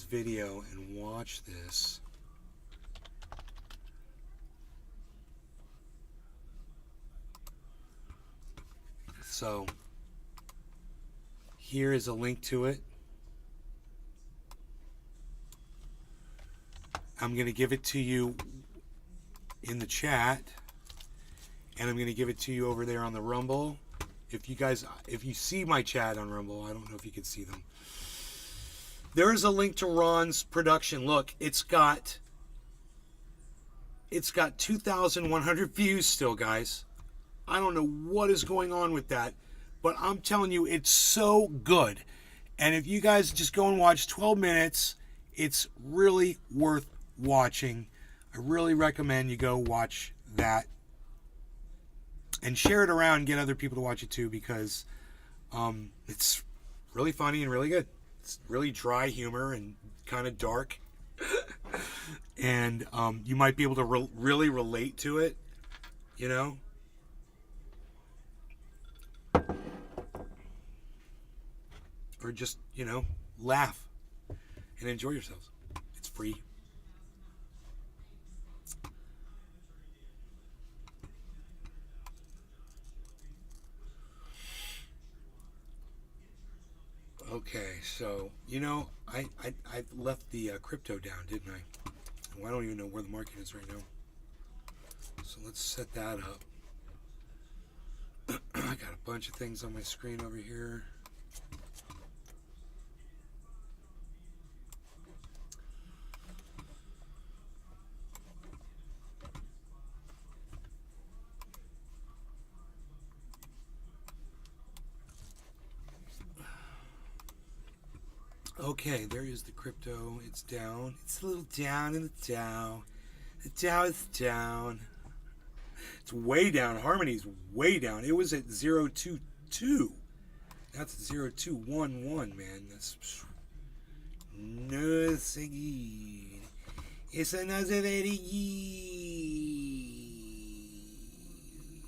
video and watch this. So here is a link to it. I'm going to give it to you in the chat, and I'm going to give it to you over there on the Rumble. If you see my chat on Rumble, I don't know if you can see them. There is a link to Ron's production. Look, it's got 2,100 views still, guys. I don't know what is going on with that, but I'm telling you, it's so good. And if you guys just go and watch 12 minutes, it's really worth watching. I really recommend you go watch that and share it around and get other people to watch it too, because it's really funny and really good. It's really dry humor and kind of dark. And you might be able to really relate to it, you know? Or just, laugh and enjoy yourselves. It's free. Okay, so, I left the crypto down, didn't I? Well, I don't even know where the market is right now. So let's set that up. I got a bunch of things on my screen over here. Okay, there is the crypto. It's down. It's a little down in the Dow. The Dow is down. It's way down. Harmony's way down. It was at 0.22. That's 0.211, man. That's nothing. It's another very.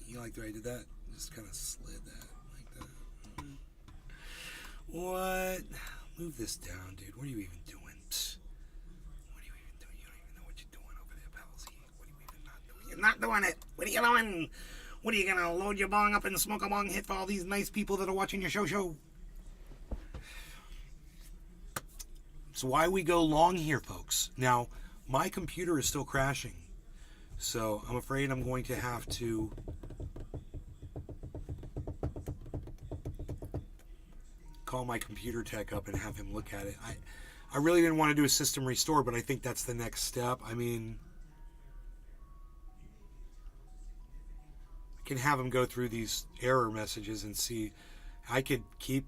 You like the way I did that? Just kind of slid that like that. What? Move this down, dude. What are you even doing? Psst. What are you even doing? You don't even know what you're doing over there, Palsy. What are you even not doing? You're not doing it. What are you doing? What are you gonna load your bong up and smoke a bong hit for all these nice people that are watching your show? So why we go long here, folks? Now, my computer is still crashing, so I'm afraid I'm going to have to call my computer tech up and have him look at it. I really didn't want to do a system restore, but I think that's the next step. I mean, I can have him go through these error messages and see. I could keep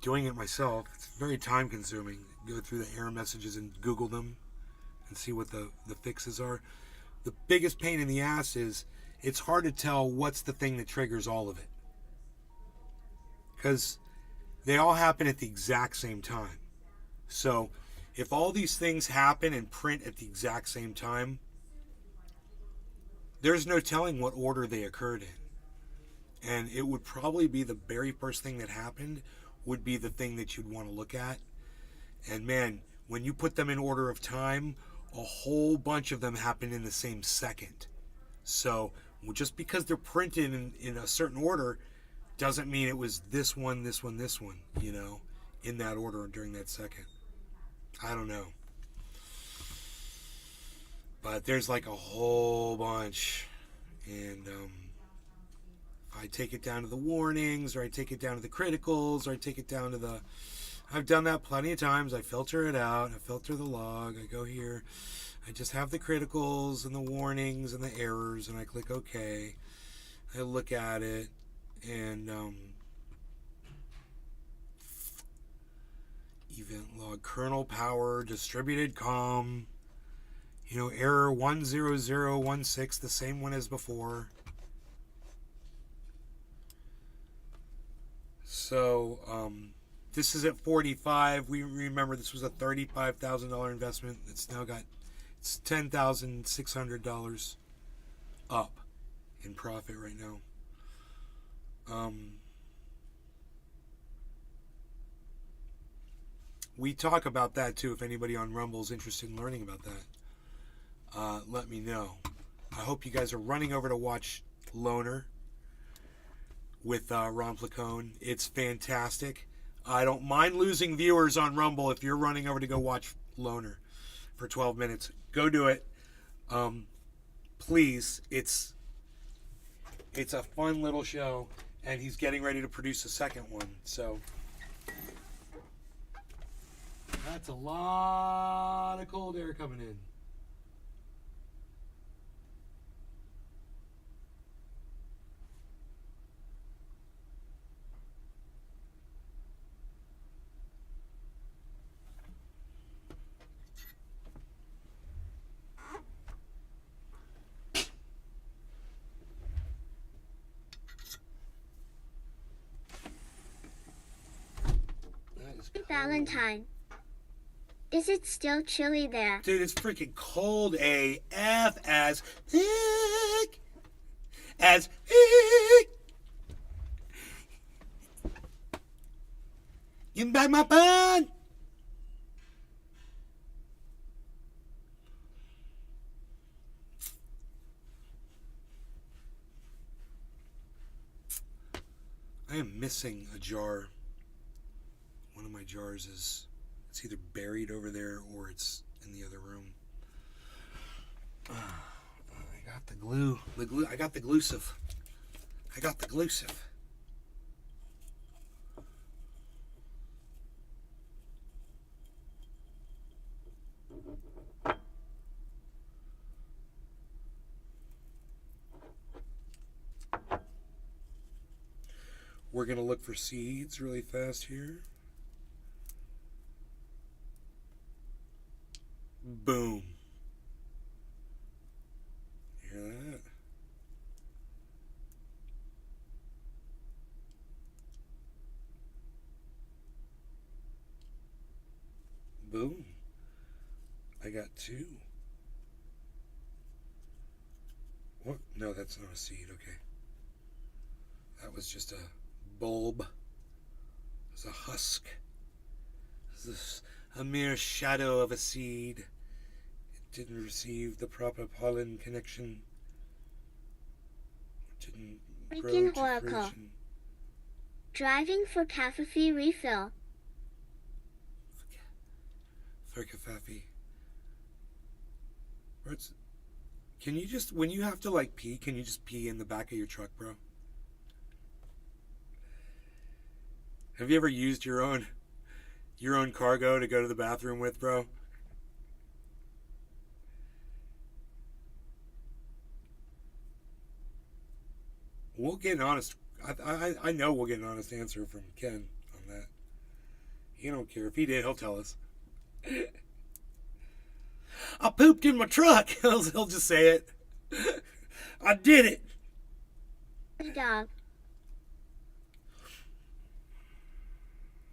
doing it myself. It's very time consuming. Go through the error messages and Google them and see what the fixes are. The biggest pain in the ass is it's hard to tell what's the thing that triggers all of it, because they all happen at the exact same time. So if all these things happen and print at the exact same time, there's no telling what order they occurred in. And it would probably be the very first thing that happened would be the thing that you'd want to look at. And man, when you put them in order of time, a whole bunch of them happen in the same second. So just because they're printed in a certain order doesn't mean it was this one, this one, this one, you know, in that order during that second. I don't know. But there's like a whole bunch. And I take it down to the warnings, or I take it down to the criticals, or I take it down to the... I've done that plenty of times. I filter it out. I filter the log. I go here. I just have the criticals and the warnings and the errors, and I click OK. I look at it, and event log, kernel power, distributed COM, you know, error 10016, the same one as before. So this is at 45. We remember this was a $35,000 investment. It's now got, it's $10,600 up in profit right now. We talk about that too. If anybody on Rumble is interested in learning about that, let me know. I hope you guys are running over to watch Loner with Ron Placone. It's fantastic. I don't mind losing viewers on Rumble if you're running over to go watch Loner for 12 minutes. Go do it. Please. It's a fun little show, and he's getting ready to produce a second one. So that's a lot of cold air coming in. Valentine. Is it still chilly there? Dude, it's freaking cold AF as heck. As heck. Give back my bun. I am missing a jar. One of my jars is, it's either buried over there or it's in the other room. I got the glue. I got the gluesive. I got the gluesive. We're going to look for seeds really fast here. Boom. Hear that? Boom. I got 2. What? No, that's not a seed. Okay. That was just a bulb. It was a husk. It was a mere shadow of a seed. It didn't receive the proper pollen connection. It didn't grow Freaking to oracle. fruition. Driving for cafe refill. For Kafafi. Can you just, when you have to like pee, can you just pee in the back of your truck, bro? Have you ever used your own cargo to go to the bathroom with, bro? We'll get an honest, I know we'll get an honest answer from Ken on that. He don't care. If he did, he'll tell us. I pooped in my truck. He'll just say it. I did it. Dog.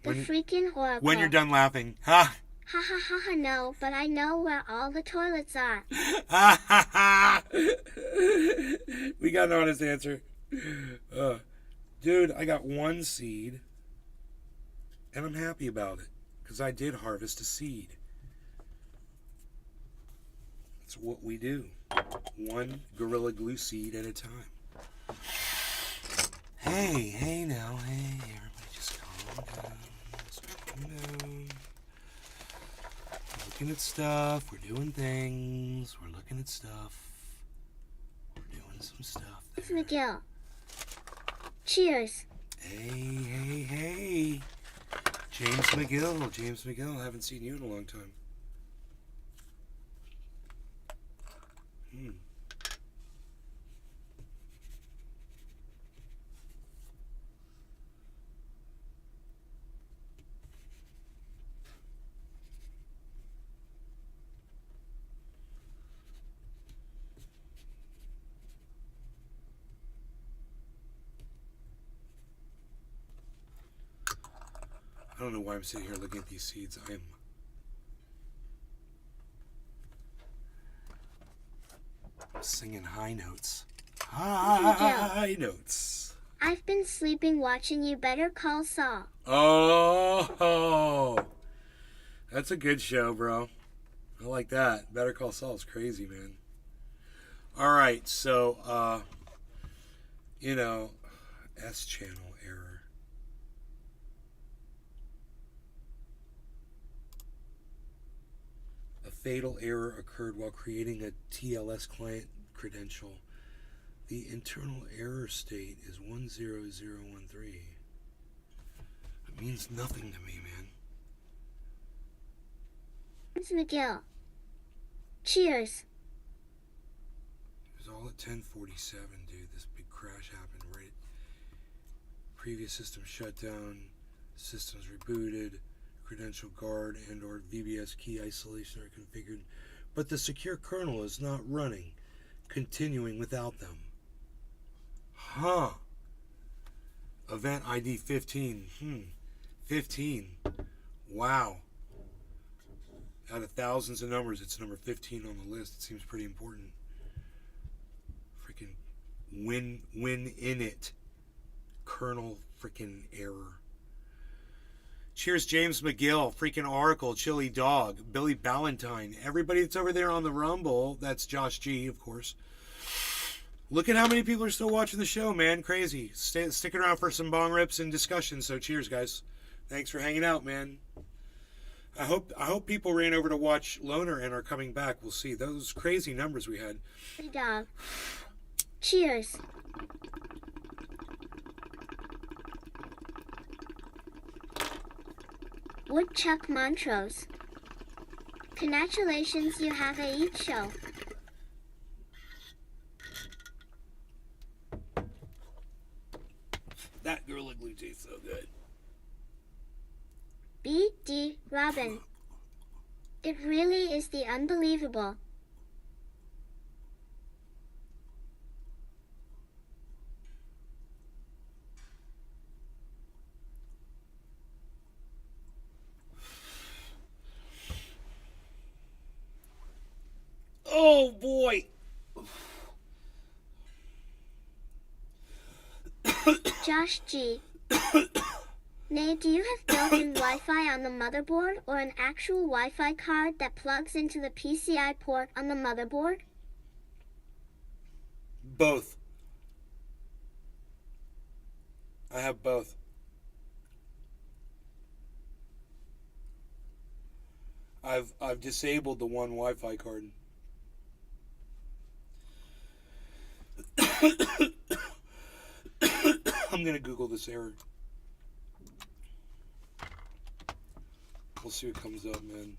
The When- freaking oracle. When you're done laughing. Ha. Ha ha ha ha, no, but I know where all the toilets are. Ha ha ha. We got an honest answer. Dude, I got 1 seed. And I'm happy about it. Because I did harvest a seed. That's what we do. 1 Gorilla Glue seed at a time. Hey now, hey, everybody just calm down. Just calm down. We're looking at stuff, we're doing things, we're looking at stuff. We're doing some stuff It's there. McGill. Cheers. Hey. James McGill, I haven't seen you in a long time. I don't know why I'm sitting here looking at these seeds. I am singing high notes. High notes. I've been sleeping watching you Better Call Saul. Oh, that's a good show, bro. I like that. Better Call Saul is crazy, man. All right, so, S-channel error. A fatal error occurred while creating a TLS client credential. The internal error state is 10013. It means nothing to me, man. It's McGill. Cheers. It was all at 10:47, dude. This big crash happened right. Previous system shut down. Systems rebooted. Credential guard and or VBS key isolation are configured, but the secure kernel is not running. Continuing without them. Huh. Event ID 15. 15. Wow. Out of thousands of numbers, it's number 15 on the list. It seems pretty important. Freaking win in it. Kernel freaking error. Cheers, James McGill, freaking Oracle, Chili Dog, Billy Ballantyne, everybody that's over there on the Rumble. That's Josh G, of course. Look at how many people are still watching the show, man. Crazy. Stick around for some bong rips and discussion. So cheers, guys. Thanks for hanging out, man. I hope people ran over to watch Loner and are coming back. We'll see. Those crazy numbers we had. Hey, dog. Cheers. Woodchuck Montrose. Congratulations, you have a eat show. That Gorilla Glue tastes so good. B.D. Robin. It really is the unbelievable. Oh boy. Josh G. Nay, do you have built-in Wi-Fi on the motherboard or an actual Wi-Fi card that plugs into the PCI port on the motherboard? Both. I have both. I've disabled the one Wi-Fi card. I'm gonna Google this error. We'll see what comes up, man.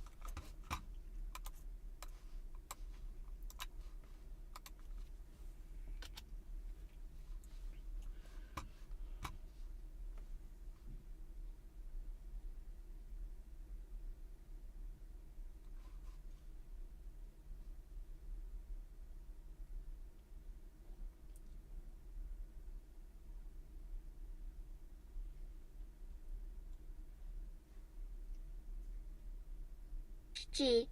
G.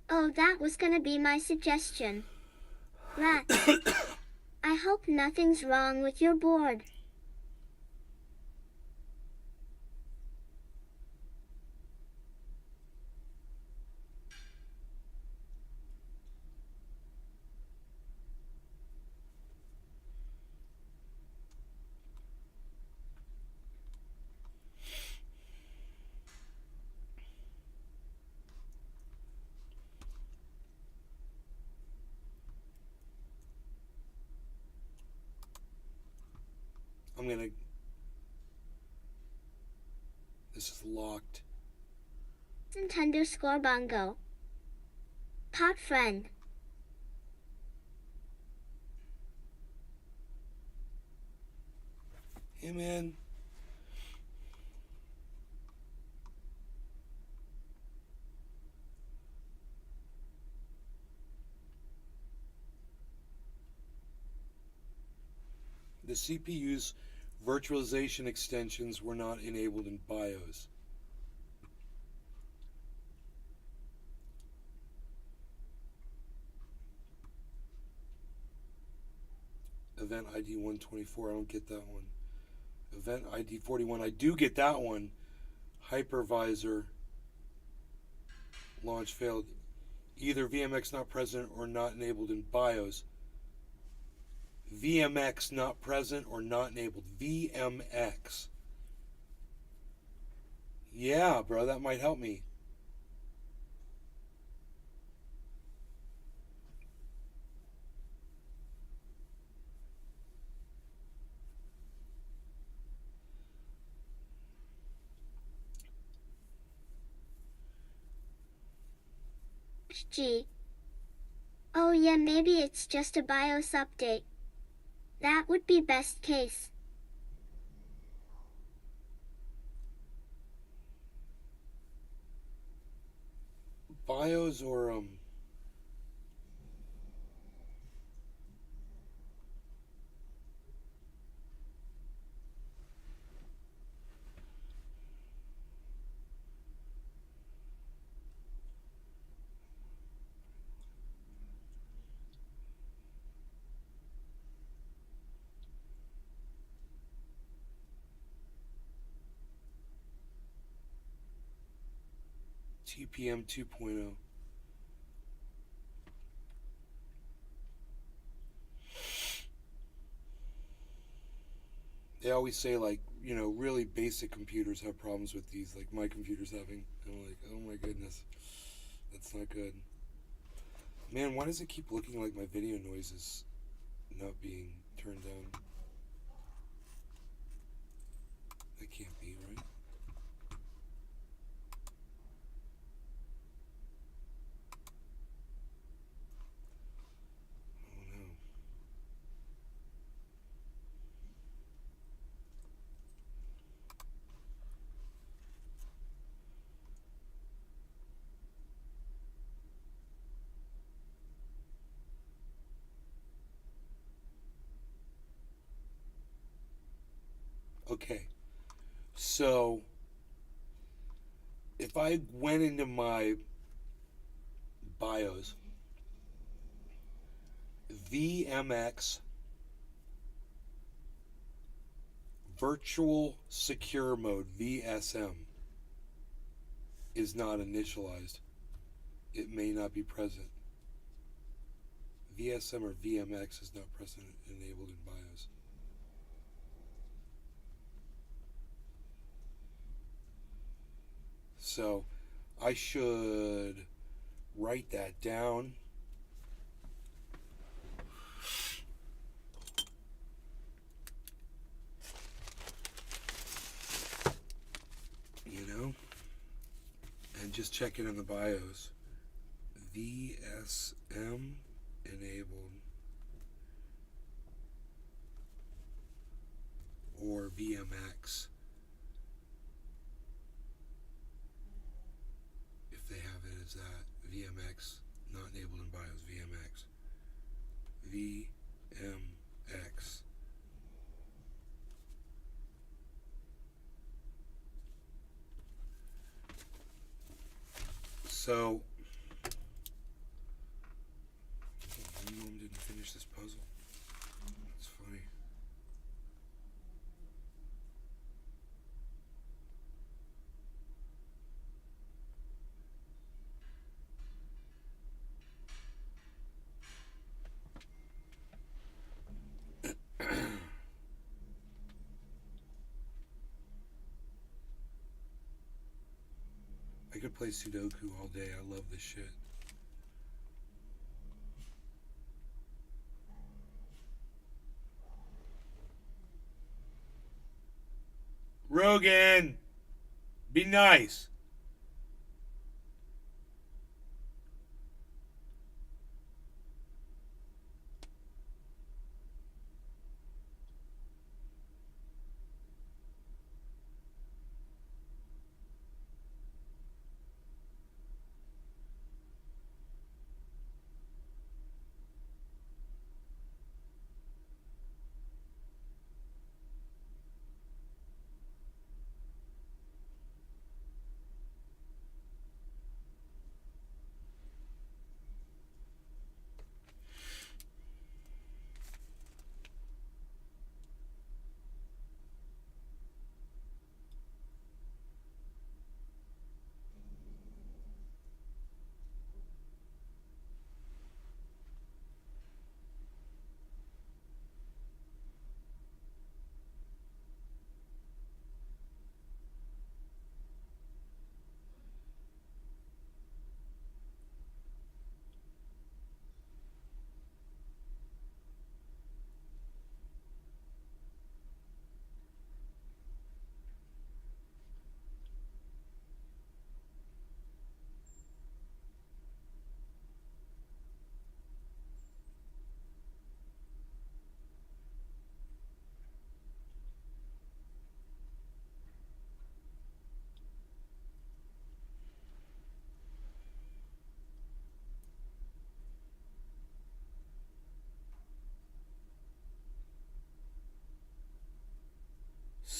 Oh, that was gonna be my suggestion. Rat. I hope nothing's wrong with your board. I'm gonna. This is locked. __ bongo. Pot friend. Hey, man. The CPU's virtualization extensions were not enabled in BIOS. Event ID 124, I don't get that one. Event ID 41, I do get that one. Hypervisor launch failed. Either VMX not present or not enabled in BIOS. VMX not present or not enabled. VMX. Yeah, bro, that might help me. G. Oh yeah, maybe it's just a BIOS update. That would be best case. BIOS or TPM 2.0. They always say, like, you know, really basic computers have problems with these, like my computer's having. And I'm like, oh my goodness, that's not good. Man, why does it keep looking like my video noise is not being turned down? That can't be, right? Oh no. Okay. So if I went into my BIOS, VMX Virtual Secure Mode, VSM, is not initialized. It may not be present. VSM or VMX is not present enabled in BIOS. So I should write that down. You know? And just check it in the BIOS. VSM enabled or VMX if they have it as that. VMX not enabled in BIOS. VMX. So my mom didn't finish this puzzle. That's funny. I could play Sudoku all day. I love this shit. Rogan, be nice.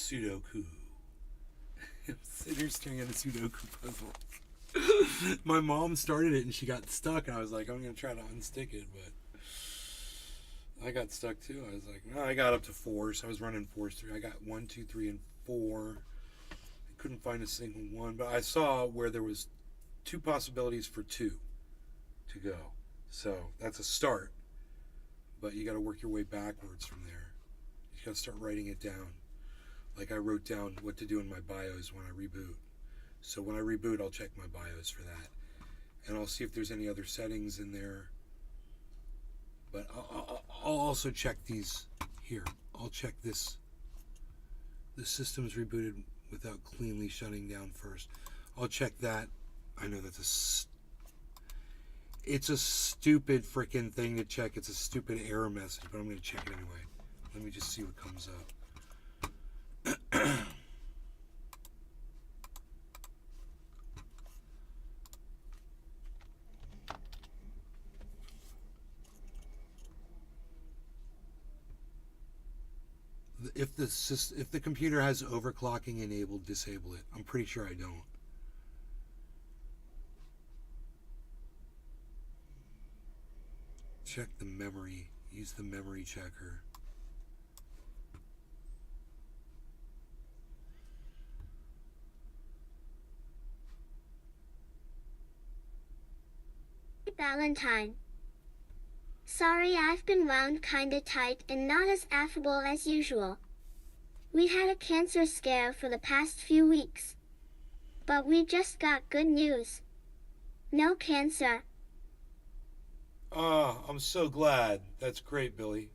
Sudoku. I'm sitting here staring at a Sudoku puzzle. My mom started it and she got stuck, and I was like, I'm gonna try to unstick it, but I got stuck too. I was like, no, I got up to 4, so I was running 4s through. I got 1, 2, 3, and 4. I couldn't find a single one, but I saw where there was 2 possibilities for 2 to go. So that's a start, but you got to work your way backwards from there. You got to start writing it down. Like I wrote down what to do in my BIOS when I reboot. So when I reboot, I'll check my BIOS for that, and I'll see if there's any other settings in there. But I'll also check these here. I'll check this. The system's rebooted without cleanly shutting down first. I'll check that. I know that's it's a stupid freaking thing to check. It's a stupid error message, but I'm going to check it anyway. Let me just see what comes up. if the computer has overclocking enabled, disable it. I'm pretty sure I don't. Check the memory. Use the memory checker. Valentine. Sorry I've been wound kinda tight and not as affable as usual. We had a cancer scare for the past few weeks. But we just got good news. No cancer. Ah, I'm so glad. That's great, Billy.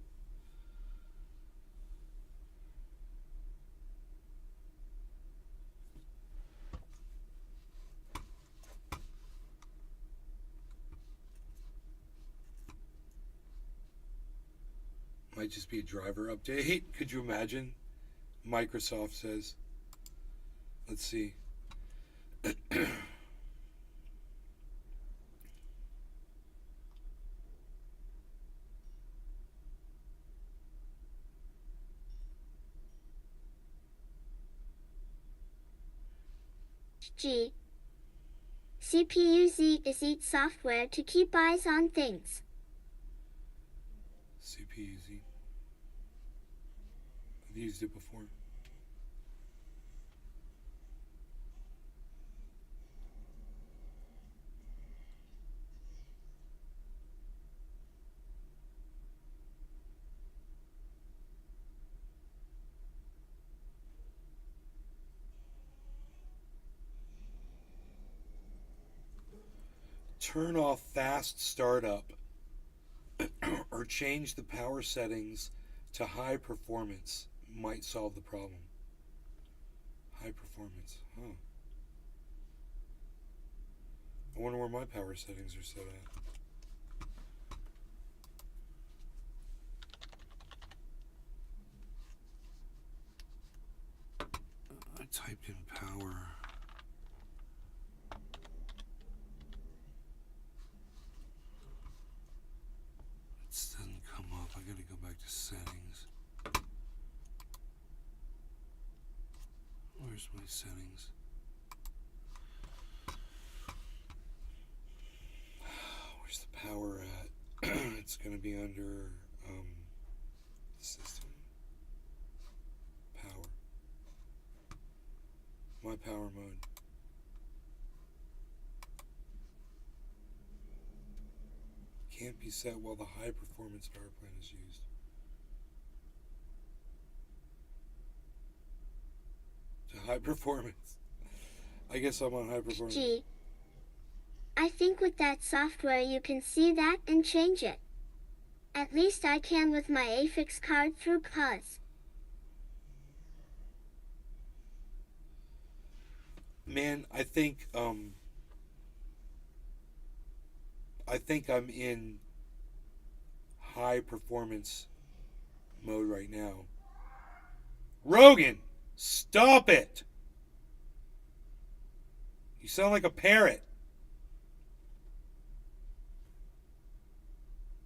Might just be a driver update. Could you imagine? Microsoft says. Let's see. G. CPUZ is eat software to keep eyes on things. CPUZ. I've used it before. Turn off fast startup or change the power settings to high performance might solve the problem. High performance, huh? I wonder where my power settings are set at. I typed in power. It doesn't come up. I gotta go back to settings. Where's my settings? Where's the power at? It's gonna be under system. Power. My power mode. Can't be set while the high performance power plan is used. To high performance. I guess I'm on high performance. G. I think with that software you can see that and change it. At least I can with my AFIX card through CUCK. Man, I think I'm in high performance mode right now. Rogan, stop it! You sound like a parrot.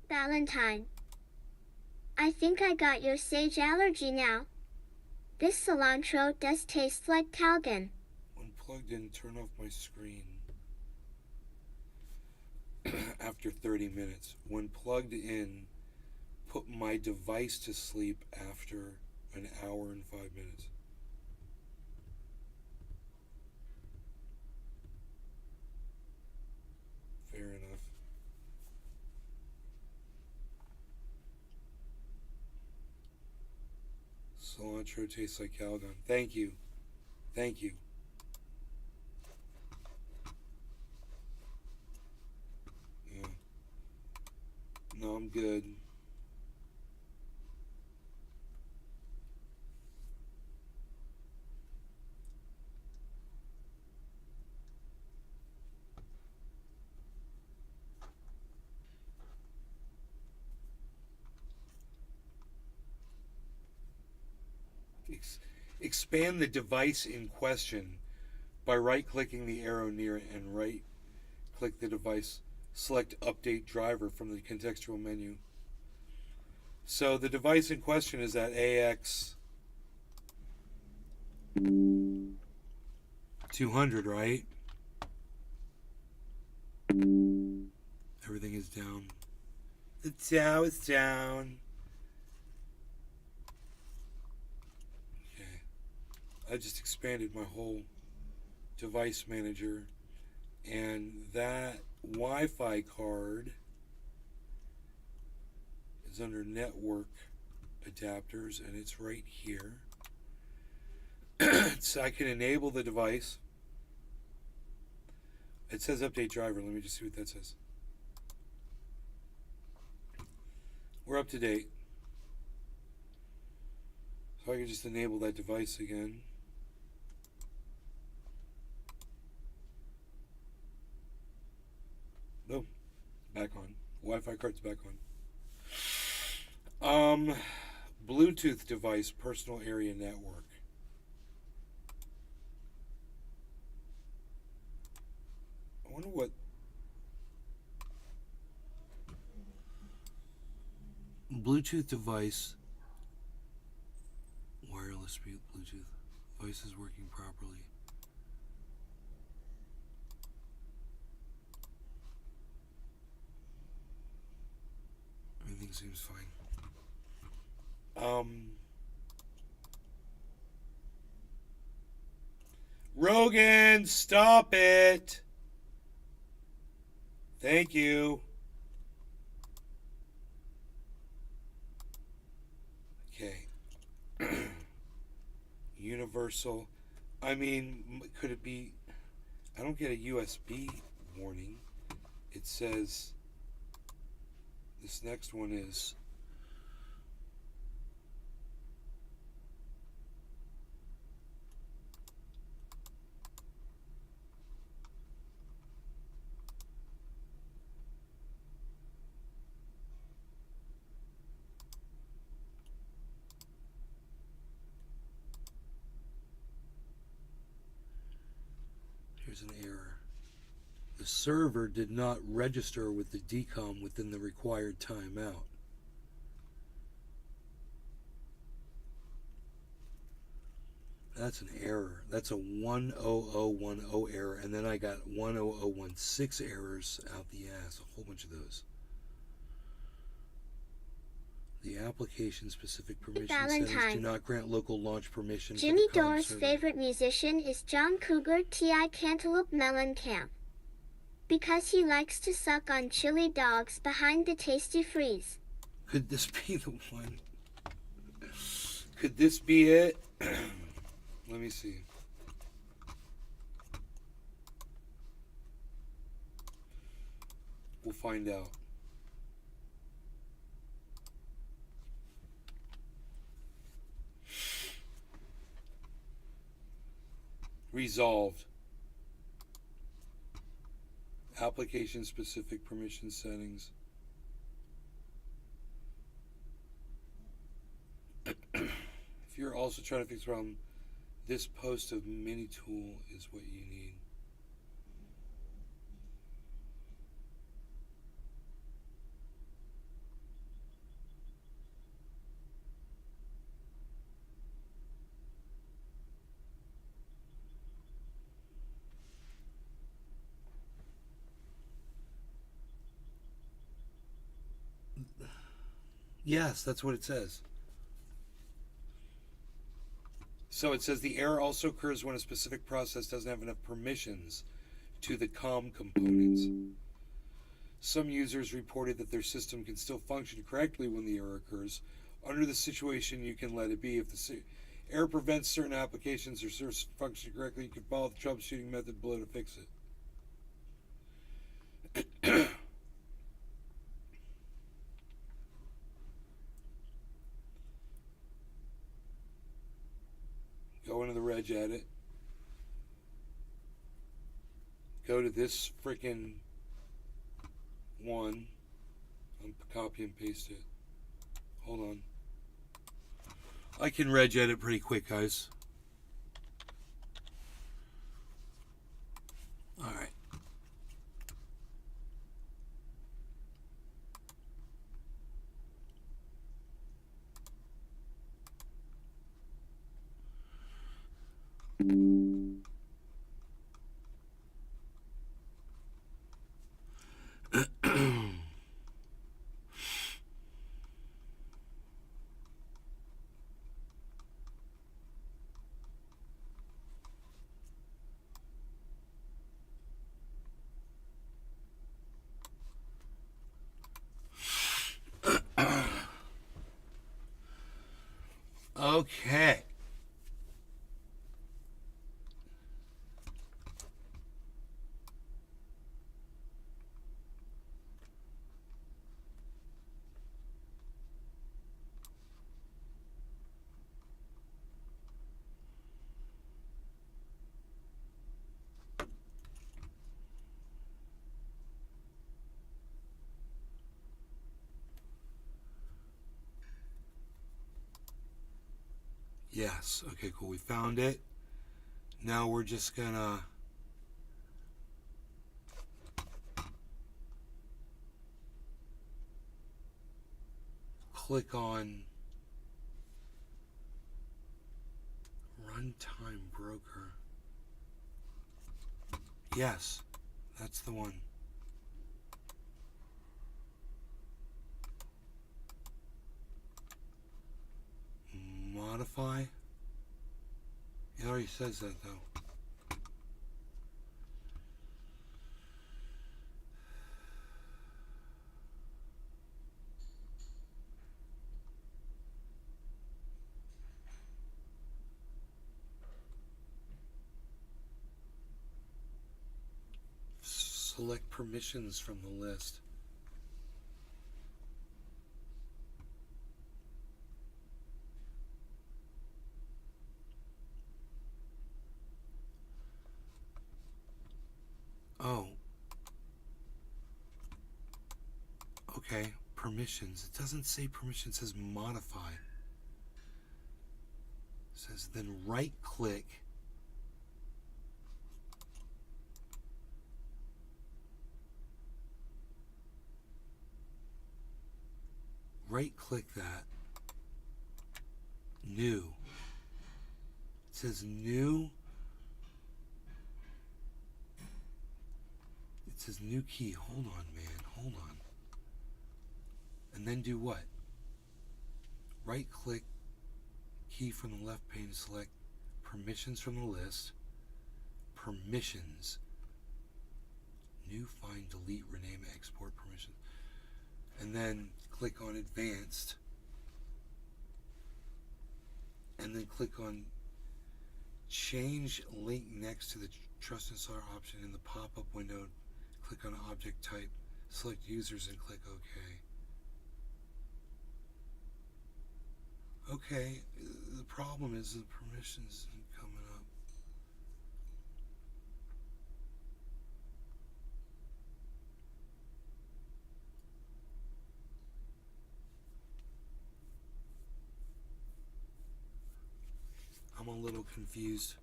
Valentine. I think I got your sage allergy now. This cilantro does taste like Calgon. When plugged in, turn off my screen. After 30 minutes. When plugged in, put my device to sleep after an hour and 5 minutes. Fair enough. Cilantro tastes like Calgon. Thank you. Thank you. Yeah. No, I'm good. Expand the device in question by right-clicking the arrow near it and right-click the device. Select Update Driver from the contextual menu. So the device in question is that AX 200, right? Everything is down. The Dow is down. Okay. I just expanded my whole device manager, and that Wi-Fi card is under network adapters, and it's right here. So I can enable the device. It says update driver. Let me just see what that says. We're up to date. So I can just enable that device again. Boom. Back on. Wi-Fi card's back on. Bluetooth device, personal area network. I wonder what... Bluetooth device, wireless Bluetooth device is working properly. Everything seems fine. Rogan, stop it. Thank you. Okay. Universal. I mean, could it be... I don't get a USB warning. It says... This next one is... Here's an error. The server did not register with the DCOM within the required timeout. That's an error. That's a 10010 error, and then I got 10016 errors out the ass. A whole bunch of those. The application-specific permission settings do not grant local launch permission. Jimmy Dore's favorite musician is John Cougar T.I. Cantaloupe Mellencamp. Because he likes to suck on chili dogs behind the tasty freeze. Could this be the one? Could this be it? Let me see. We'll find out. Resolved. Application specific permission settings. If you're also trying to fix the problem, this post of mini tool is what you need. Yes, that's what it says. So it says the error also occurs when a specific process doesn't have enough permissions to the COM components. Some users reported that their system can still function correctly when the error occurs. Under the situation, you can let it be. If the error prevents certain applications or serves function correctly, you can follow the troubleshooting method below to fix it. Go into the reg edit. Go to this freaking one. Copy and paste it. Hold on. I can reg edit pretty quick, guys. Alright. Okay. Yes. Okay, cool. We found it. Now we're just gonna click on Runtime Broker. Yes, that's the one. Modify. It already says that though. Select permissions from the list. Oh. Okay, permissions. It doesn't say permissions, it says modify. It says then right click. Right click that. New. It says new. It says new key. Hold on, man. Hold on. And then do what? Right click, key from the left pane, select permissions from the list. Permissions. New, find, delete, rename, export permissions. And then click on advanced. And then click on change link next to the trust installer option in the pop-up window. Click on object type, select users and click OK. Okay, the problem is the permissions isn't coming up. I'm a little confused.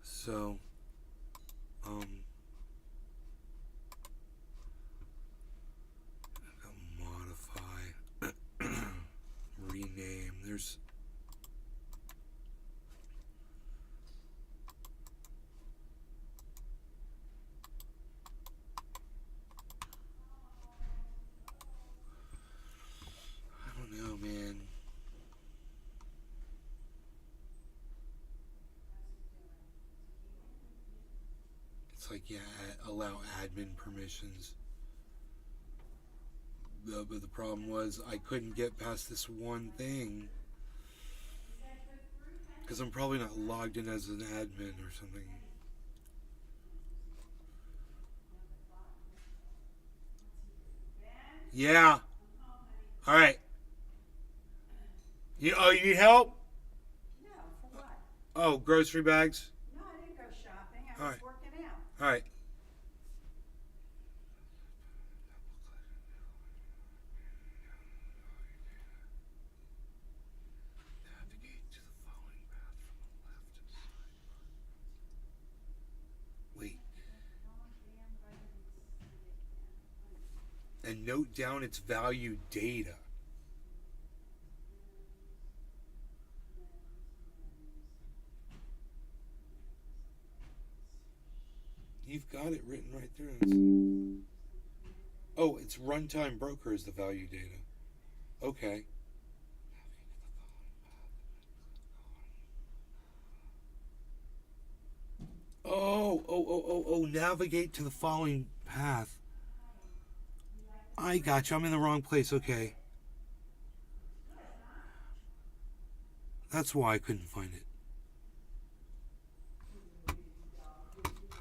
So, modify, rename. There's I don't know, man. It's like, yeah, allow admin permissions. But the problem was I couldn't get past this one thing because I'm probably not logged in as an admin or something. Yeah. All right. You need help? No, for what? Oh, grocery bags. No, I didn't go shopping. I All was right. working out. All right. Navigate to the following path from the left sidebar. Wait. And note down its value data. got it written right there. It's, oh, it's runtime broker is the value data. Okay. Oh, navigate to the following path. I got you. I'm in the wrong place. Okay. That's why I couldn't find it.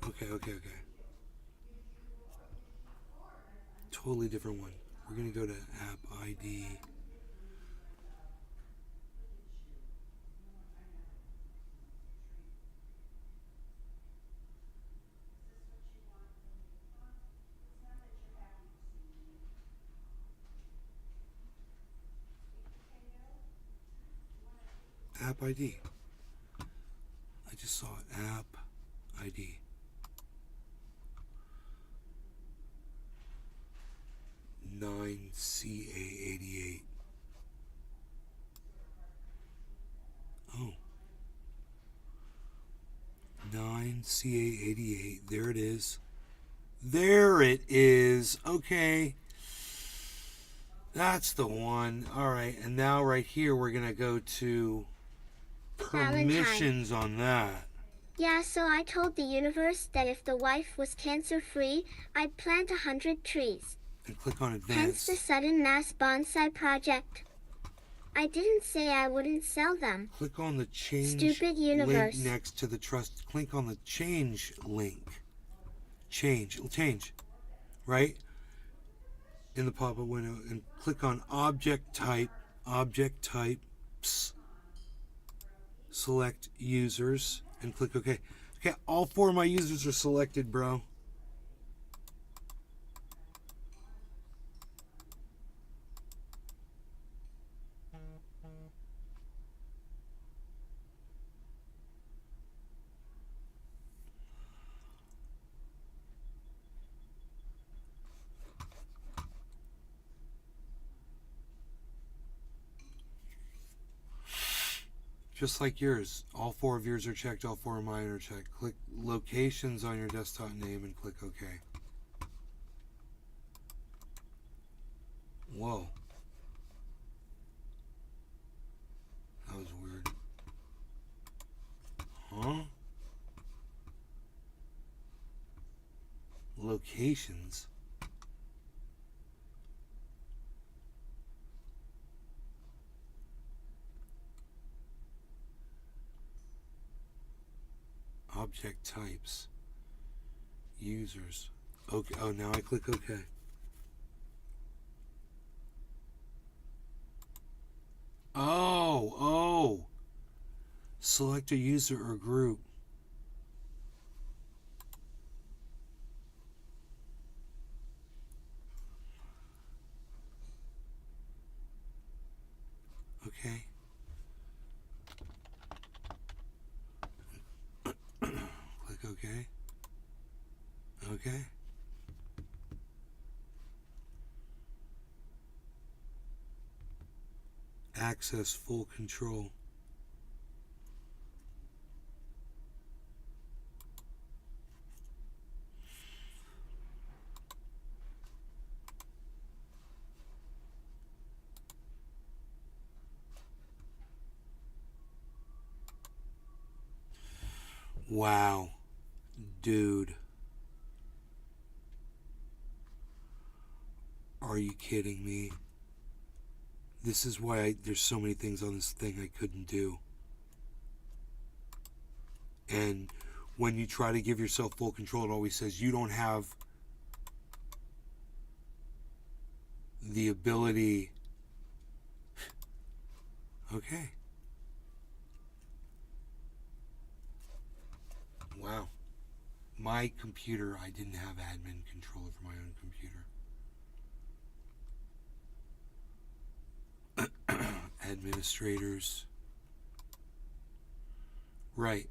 Okay. Totally different one. We're going to go to app ID. App ID. I just saw it. App ID. 9CA88. Oh. 9CA88. There it is. There it is. Okay. That's the one. All right. And now right here, we're going to go to permissions on that. Yeah, so I told the universe that if the wife was cancer-free, I'd plant 100 trees. And click on Hence advanced. the sudden mass bonsai project. I didn't say I wouldn't sell them. Click on the change Stupid universe. link next to the trust. Click on the change link. Change. Right? In the pop-up window. And click on object type. Object types. Select users. And click OK. Okay, all 4 of my users are selected, bro. Just like yours. All 4 of yours are checked, all 4 of mine are checked. Click locations on your desktop name and click OK. Whoa. That was weird. Huh? Locations? Object types. Users. Okay. Oh, now I click OK. Oh. Select a user or group. Okay. Click OK. Okay. Access full control. Wow. Dude. Are you kidding me? This is why there's so many things on this thing I couldn't do. And when you try to give yourself full control, it always says you don't have the ability. Okay. Wow. My computer, I didn't have admin control over my own computer. Administrators. Right.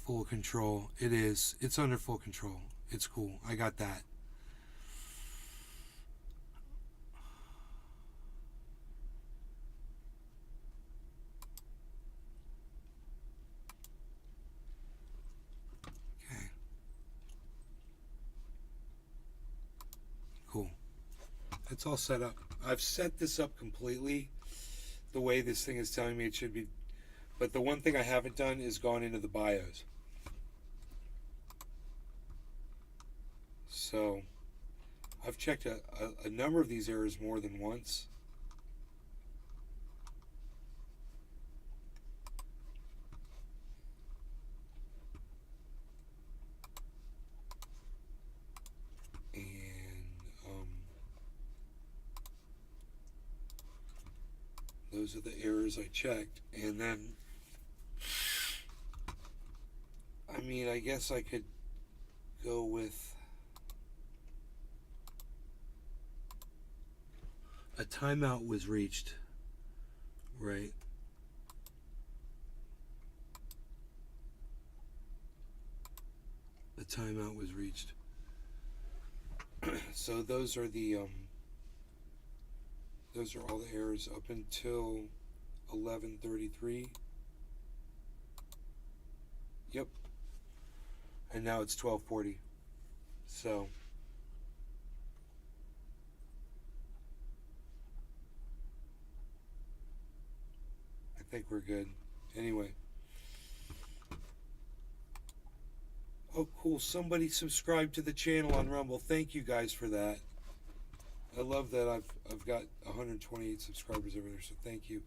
Full control. It is. It's under full control. It's cool. I got that. Okay. It's all set up. I've set this up completely the way this thing is telling me it should be. But the one thing I haven't done is gone into the BIOS. So I've checked a number of these errors more than once. Those are the errors I checked. And then, I mean, I guess I could go with a timeout was reached, right? A timeout was reached. So those are the those are all the errors up until 11:33. Yep. And now it's 12:40. So I think we're good. Anyway. Oh, cool. Somebody subscribed to the channel on Rumble. Thank you guys for that. I love that I've got 128 subscribers over there, so thank you.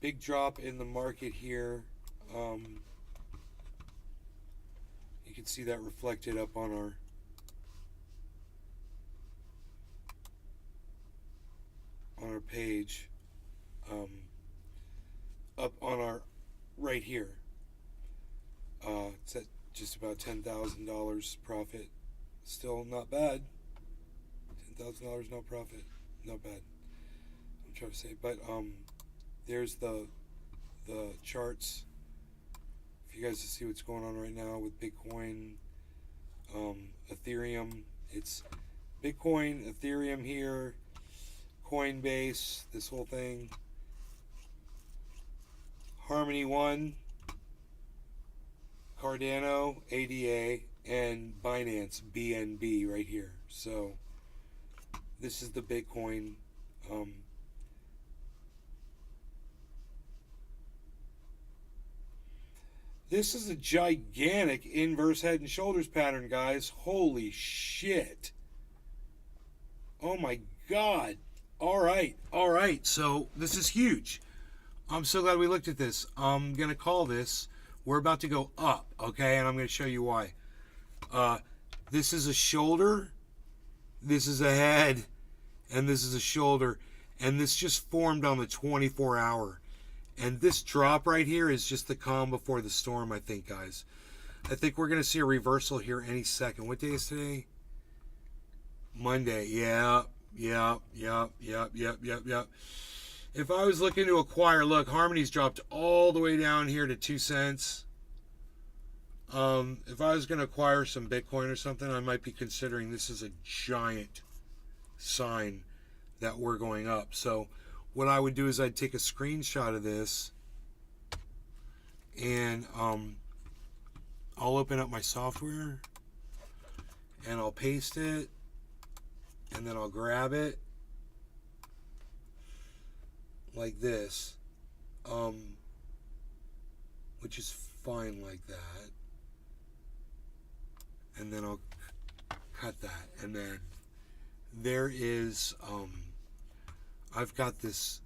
Big drop in the market here. You can see that reflected up on our page. Up on our right here. It's at just about $10,000 profit. Still not bad. $10,000 no profit, not bad. I'm trying to say, but there's the charts. For you guys to see what's going on right now with Bitcoin, Ethereum. It's Bitcoin, Ethereum here, Coinbase, this whole thing. Harmony One, Cardano, ADA, and Binance, BNB right here. So this is the Bitcoin. This is a gigantic inverse head and shoulders pattern, guys. Holy shit. Oh my God. All right. So this is huge. I'm so glad we looked at this. I'm going to call this. We're about to go up, okay? And I'm going to show you why. This is a shoulder. This is a head. And this is a shoulder, and this just formed on the 24-hour. And this drop right here is just the calm before the storm, I think, guys. I think we're going to see a reversal here any second. What day is today? Monday. Yeah. If I was looking to acquire, look, Harmony's dropped all the way down here to 2 cents. If I was going to acquire some Bitcoin or something, I might be considering this is a giant sign that we're going up. So what I would do is I'd take a screenshot of this, and I'll open up my software and I'll paste it, and then I'll grab it like this, which is fine like that, and then I'll cut that, and then there is I've got this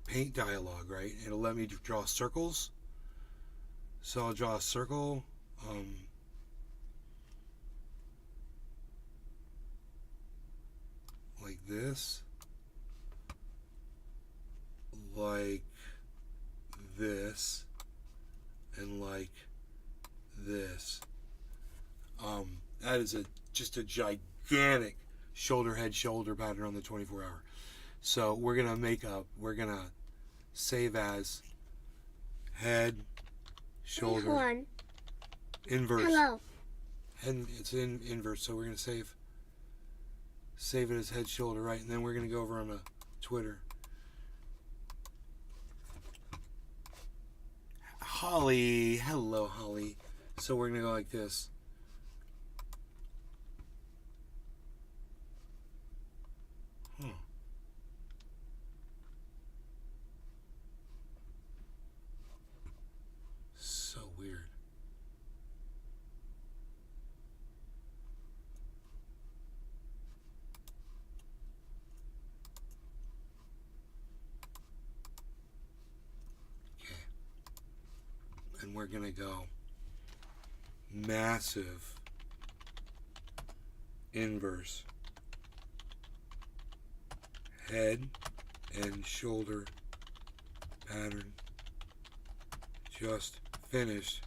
paint dialog, right? It'll let me draw circles, so I'll draw a circle, like this, like this, and like this. That is just a gigantic shoulder head shoulder pattern on the 24-hour. So we're gonna save as head shoulder Hold on. inverse. Hello. And it's in inverse, so we're gonna save it as head shoulder, right? And then we're gonna go over on Twitter. Holly, hello Holly. So we're gonna go like this. and we're going to go massive inverse head and shoulder pattern just finished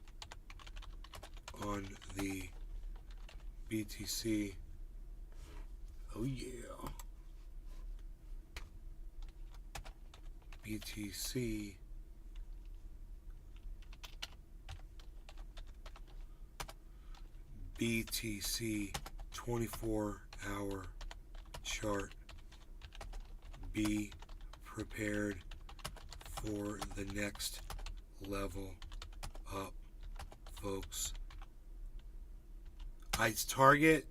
on the BTC. Oh yeah. BTC BTC 24-hour chart. Be prepared for the next level up, folks. Target,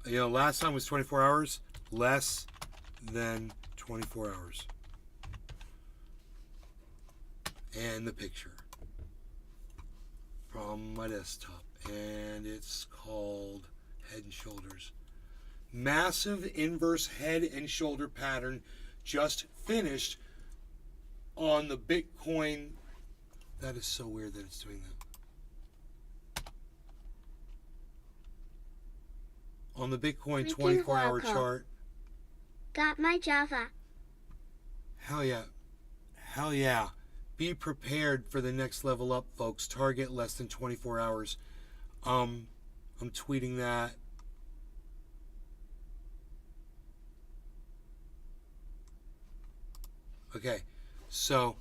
last time was 24 hours, less than 24 hours. And the picture from my desktop, and it's called Head and Shoulders. Massive inverse head and shoulder pattern just finished on the Bitcoin. That is so weird that it's doing that. On the Bitcoin Freaking 24-hour Oracle. chart. Got my Java. Hell yeah. Hell yeah. Be prepared for the next level up, folks. Target less than 24 hours. I'm tweeting that. Okay. So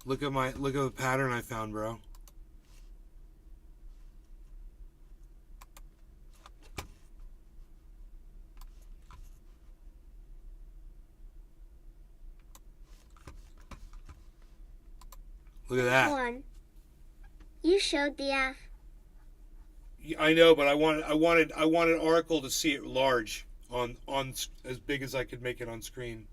look at the pattern I found, bro. Look at that. One. You showed the F. I know, but I wanted Oracle to see it large on as big as I could make it on screen.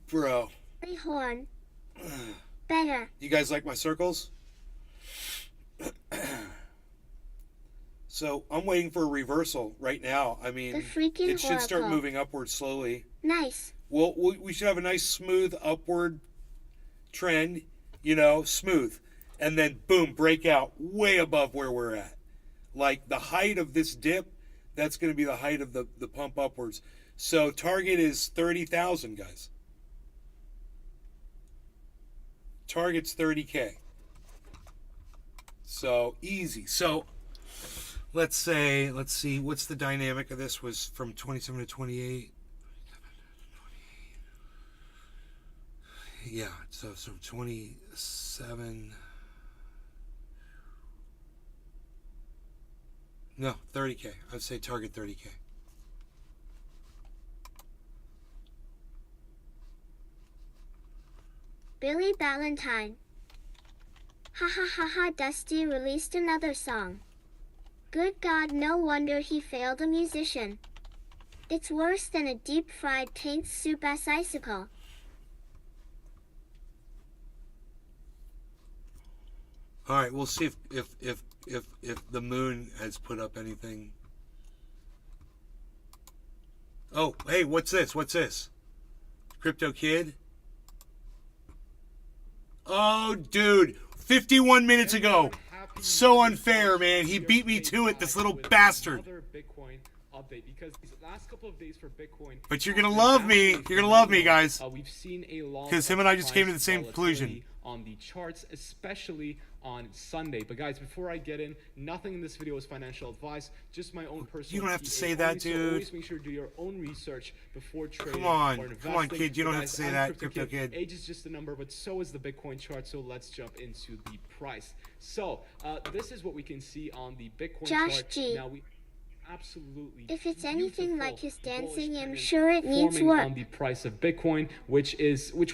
Bro. Horn. Better. You guys like my circles? So I'm waiting for a reversal right now. I mean, The freaking it should start Oracle. moving upward slowly. Nice. Well, we should have a nice smooth upward trend, smooth. And then, boom, break out way above where we're at. Like the height of this dip, that's going to be the height of the pump upwards. So target is 30,000, guys. Target's 30K. So easy. So let's see, what's the dynamic of this? Was from 27 to 28. Yeah, so 27. No, 30K. I'd say target 30K. Billy Ballantyne. Ha ha ha ha, Dusty released another song. Good God, no wonder he failed a musician. It's worse than a deep-fried paint soup ass icicle. All right, we'll see if the moon has put up anything. Oh, hey, what's this? What's this? Crypto Kid? Oh, dude, 51 minutes ago. So unfair, man. He beat me to it, this little bastard. Another Bitcoin update, because these last couple of days for Bitcoin. But you're gonna love me. You're gonna love me, guys. We've seen a lot. 'Cause him and I just came to the same conclusion. On the charts, especially on Sunday. But guys, before I get in, nothing in this video is financial advice, just my own personal. You don't have to PA say that, only, so dude. always make sure to do your own research before trading. Come on, or investing. come on, kid. You don't But have to guys, say I'm that, Crypto Kid. Age is just a number, but so is the Bitcoin chart. So let's jump into the price. So this is what we can see on the Bitcoin Josh chart. G. Now we absolutely. If it's anything like his beautiful dancing, I'm bullish sure it needs forming work. on the price of Bitcoin, which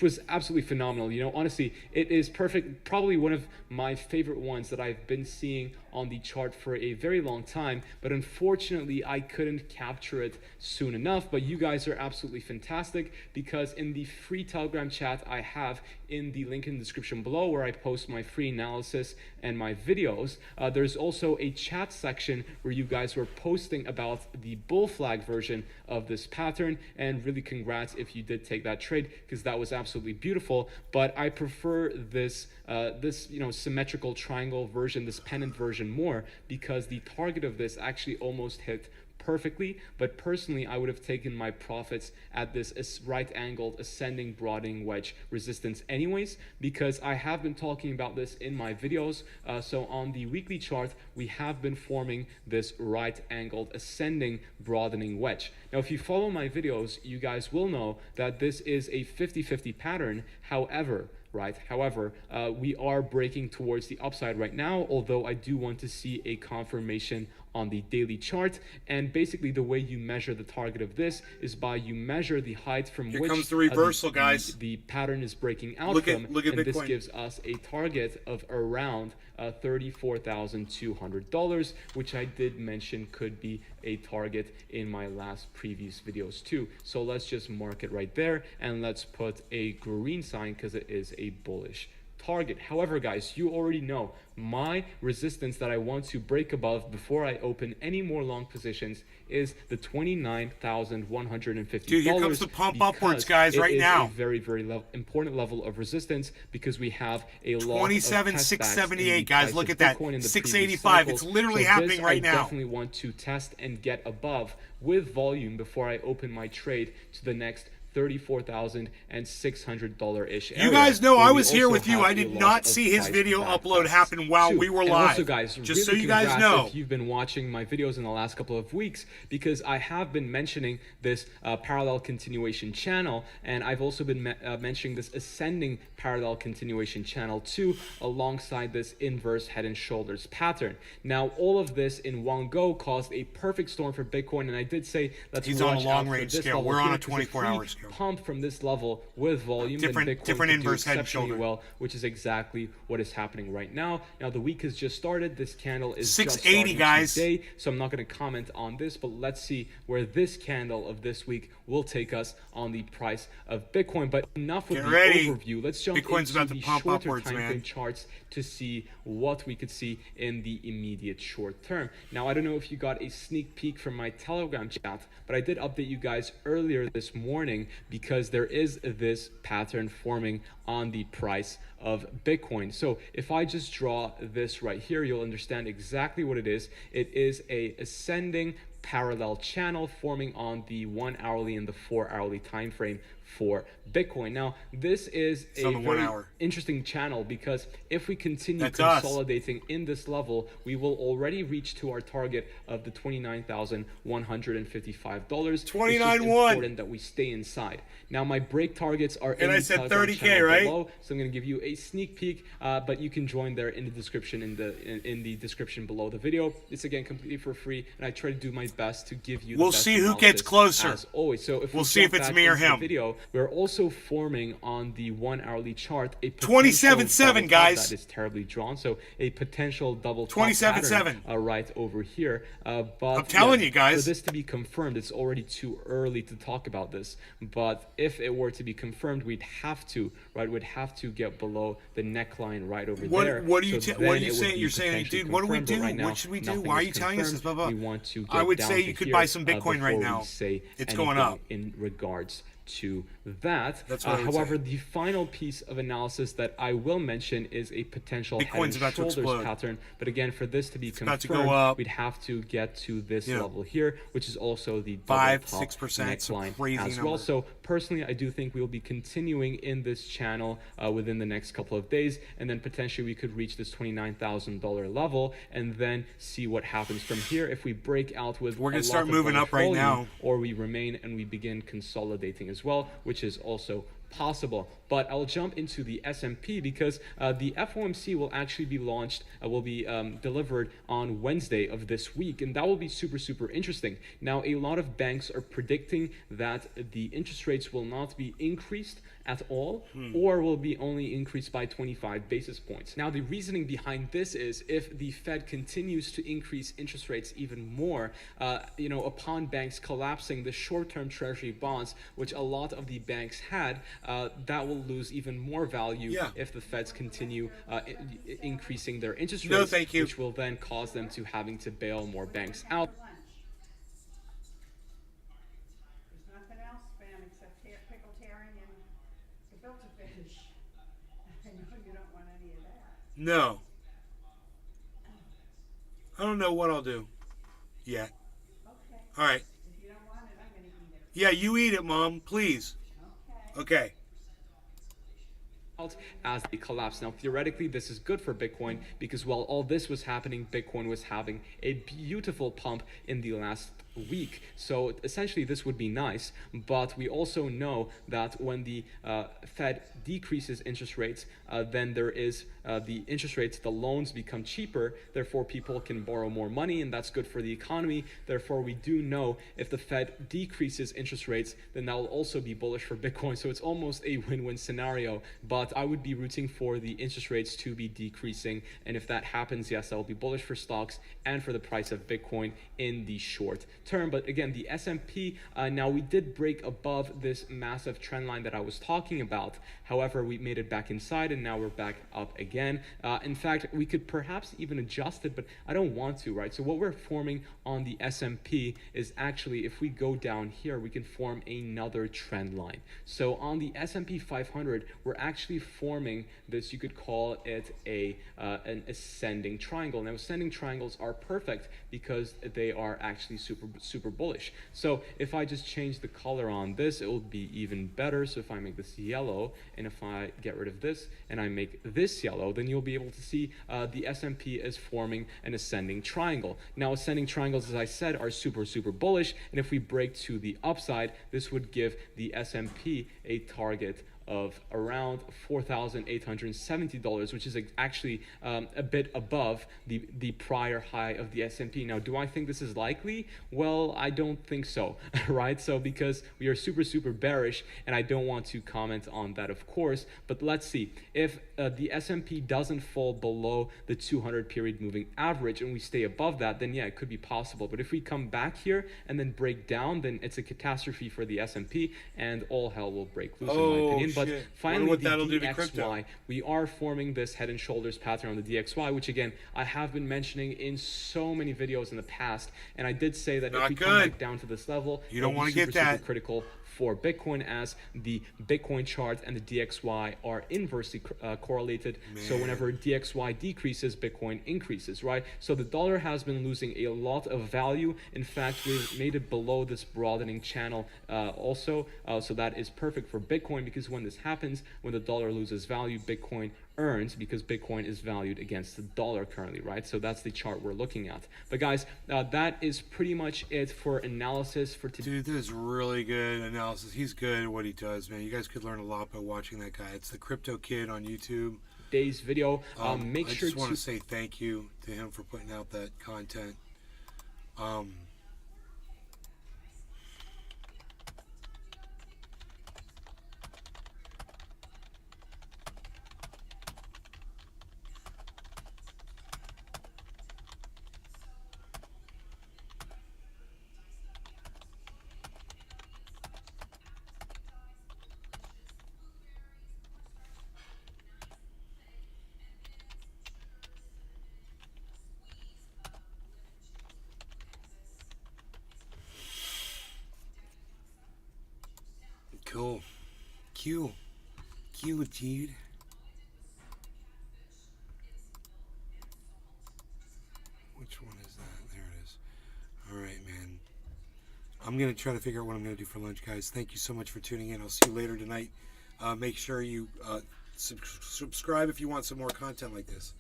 was absolutely phenomenal. Honestly, it is perfect. Probably one of my favorite ones that I've been seeing on the chart for a very long time, but unfortunately I couldn't capture it soon enough. But you guys are absolutely fantastic, because in the free Telegram chat I have in the link in the description below, where I post my free analysis and my videos, there's also a chat section where you guys were posting about the bull flag version of this pattern, and really congrats if you did take that trade, because that was absolutely beautiful. But I prefer this symmetrical triangle version, this pennant version, more, because the target of this actually almost hit perfectly. But personally, I would have taken my profits at this right-angled ascending broadening wedge resistance anyways, because I have been talking about this in my videos. So on the weekly chart, we have been forming this right-angled ascending broadening wedge. Now, if you follow my videos, you guys will know that this is a 50-50 pattern. However, we are breaking towards the upside right now, although I do want to see a confirmation on the daily chart. And basically the way you measure the target of this is by you measure the height from which comes the reversal, guys. The pattern is breaking out Look from, at and Bitcoin. this gives us a target of around $34,200, which I did mention could be a target in my last previous videos too. So let's just mark it right there, and let's put a green sign because it is a bullish target. However, guys, you already know my resistance that I want to break above before I open any more long positions is the $29,150. Dude, here comes the pump upwards, guys, right now. It is a very, very important level of resistance, because we have a lot of 27,678, guys. Look at that. 685. It's literally so happening right now. I definitely want to test and get above with volume before I open my trade to the next $34,600-ish area. You guys know I was here also with you. have I a did lot not of see his price video upload backtests happen while too. we were And live. also, guys, just really so you guys congrats know, if you've been watching my videos in the last couple of weeks, because I have been mentioning this parallel continuation channel, and I've also been mentioning this ascending parallel continuation channel too, alongside this inverse head and shoulders pattern. Now, all of this in one go caused a perfect storm for Bitcoin, and I did say let's He's on a watch long out for range this scale. level We're on here, a 'cause if 24-hour we scale. pump from this level with volume, then Different Bitcoin could do inverse head and exceptionally shoulder. well, which is exactly what is happening right now. Now, the week has just started. This candle is 680, just guys. today, so I'm not going to comment on this, but let's see where this candle of this week will take us on the price of Bitcoin. But enough with Get the ready. overview. Let's jump Bitcoin's into about to the pump shorter upwards, time man. frame charts to see what we could see in the immediate short term. Now, I don't know if you got a sneak peek from my Telegram chat, but I did update you guys earlier this morning, because there is this pattern forming on the price of Bitcoin. So if I just draw this right here, you'll understand exactly what it is. It is a ascending parallel channel forming on the 1 hourly and the 4 hourly time frame for Bitcoin. Now, this is a very interesting channel, because if we continue consolidating in this level, we will already reach to our target of the $29,155. 29.1. It's important that we stay inside. Now, my break targets are in I the said Telegram 30K, channel right? below, so I'm going to give you a sneak peek, but you can join there in the description, in the description below the video. It's again completely for free, and I try to do my best to give you. We'll the best see who gets analysis closer. as always. So if we'll see if it's me or him. Video, we're also forming on the 1 hourly chart a 27.7, guys. That is terribly drawn, so a potential double 27.7 right over here. But I'm telling you guys, for this to be confirmed, it's already too early to talk about this. But if it were to be confirmed, we'd have to get below the neckline right over there. What are you what are you saying? You're saying, dude, what do we do? Right now, what should we do? Why are you telling us this? Blah, blah. We want to I would get say down you to could here, buy some Bitcoin right before now. we say It's going up in regards to that. That's what I would however, say. the final piece of analysis that I will mention is a potential Bitcoin's head about and to shoulders explode. pattern. But again, for this to be about to confirmed, go up. we'd have to get to this Yeah. level here, which is also the 5-6%, some neckline crazy as number. well. So personally, I do think we'll be continuing in this channel within the next couple of days, and then potentially we could reach this $29,000 level, and then see what happens from here. If we break out with We're gonna a start lot of moving bullish up right volume, now. or we remain and we begin consolidating as well, which is also possible. But I'll jump into the S&P because the FOMC will actually be launched, will be delivered on Wednesday of this week, and that will be super, super interesting. Now, a lot of banks are predicting that the interest rates will not be increased at all, or will be only increased by 25 basis points. Now, the reasoning behind this is if the Fed continues to increase interest rates even more, upon banks collapsing the short-term treasury bonds, which a lot of the banks had, that will lose even more value if the Feds continue increasing their interest rates, No, thank you. which will then cause them to having to bail more banks out. For lunch. There's nothing else, Fran, except pickled herring and gefilte fish. I know you don't want any of that. No. I don't know what I'll do yet. Okay. All right. If you don't want it, I'm gonna eat it. Yeah, you eat it, Mom, please. Okay. Okay. As they collapse. Now, theoretically, this is good for Bitcoin because while all this was happening, Bitcoin was having a beautiful pump in the last week. So essentially, this would be nice. But we also know that when the Fed decreases interest rates, then there is the interest rates, the loans become cheaper. Therefore, people can borrow more money, and that's good for the economy. Therefore, we do know if the Fed decreases interest rates, then that will also be bullish for Bitcoin. So it's almost a win-win scenario. But I would be rooting for the interest rates to be decreasing. And if that happens, yes, that will be bullish for stocks and for the price of Bitcoin in the short term. But again, the S&P, now we did break above this massive trend line that I was talking about. However, we made it back inside and now we're back up again. In fact, we could perhaps even adjust it, but I don't want to, right? So what we're forming on the S&P is actually, if we go down here, we can form another trend line. So on the S&P 500, we're actually forming this, you could call it an ascending triangle. Now, ascending triangles are perfect because they are actually super bullish. So if I just change the color on this, it will be even better. So if I make this yellow, and if I get rid of this and I make this yellow, then you'll be able to see the S&P is forming an ascending triangle. Now, ascending triangles, as I said, are super bullish, and if we break to the upside, this would give the S&P a target of around $4,870, which is actually a bit above the prior high of the S&P. Now, do I think this is likely? Well, I don't think so, right? So because we are super bearish, and I don't want to comment on that, of course, but let's see. If the S&P doesn't fall below the 200 period moving average and we stay above that, then yeah, it could be possible. But if we come back here and then break down, then it's a catastrophe for the S&P and all hell will break loose, in my opinion. But finally, the DXY, we are forming this head and shoulders pattern on the DXY, which again, I have been mentioning in so many videos in the past. And I did say that if we come back down to this level, you don't want to get super critical for Bitcoin, as the Bitcoin chart and the DXY are inversely correlated. So whenever DXY decreases, Bitcoin increases, right? So the dollar has been losing a lot of value. In fact, we've made it below this broadening channel also. So that is perfect for Bitcoin, because when this happens, when the dollar loses value, Bitcoin earns, because Bitcoin is valued against the dollar currently, right? So that's the chart we're looking at. But guys, that is pretty much it for analysis for today. Dude, this is really good analysis. He's good at what he does, man. You guys could learn a lot by watching that guy. It's the Crypto Kid on YouTube. Today's video. I just want to say thank you to him for putting out that content. Cool. Q, dude. Which one is that? There it is. All right, man. I'm going to try to figure out what I'm going to do for lunch, guys. Thank you so much for tuning in. I'll see you later tonight. Make sure you subscribe if you want some more content like this.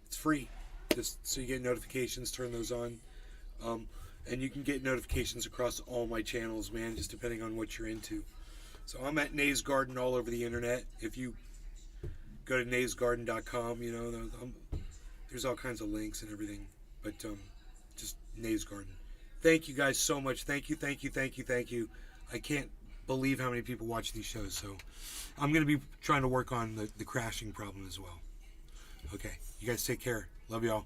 It's free. Just so you get notifications, turn those on. And you can get notifications across all my channels, man, just depending on what you're into. So I'm at Nays Garden all over the internet. If you go to naysgarden.com, you know, there's all kinds of links and everything. But just Nays Garden. Thank you guys so much. Thank you. I can't believe how many people watch these shows. So I'm going to be trying to work on the crashing problem as well. Okay. You guys take care. Love y'all.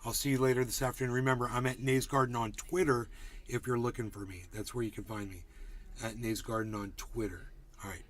I'll see you later this afternoon. Remember, I'm at Nays Garden on Twitter if you're looking for me. That's where you can find me. At Nays Garden on Twitter. All right.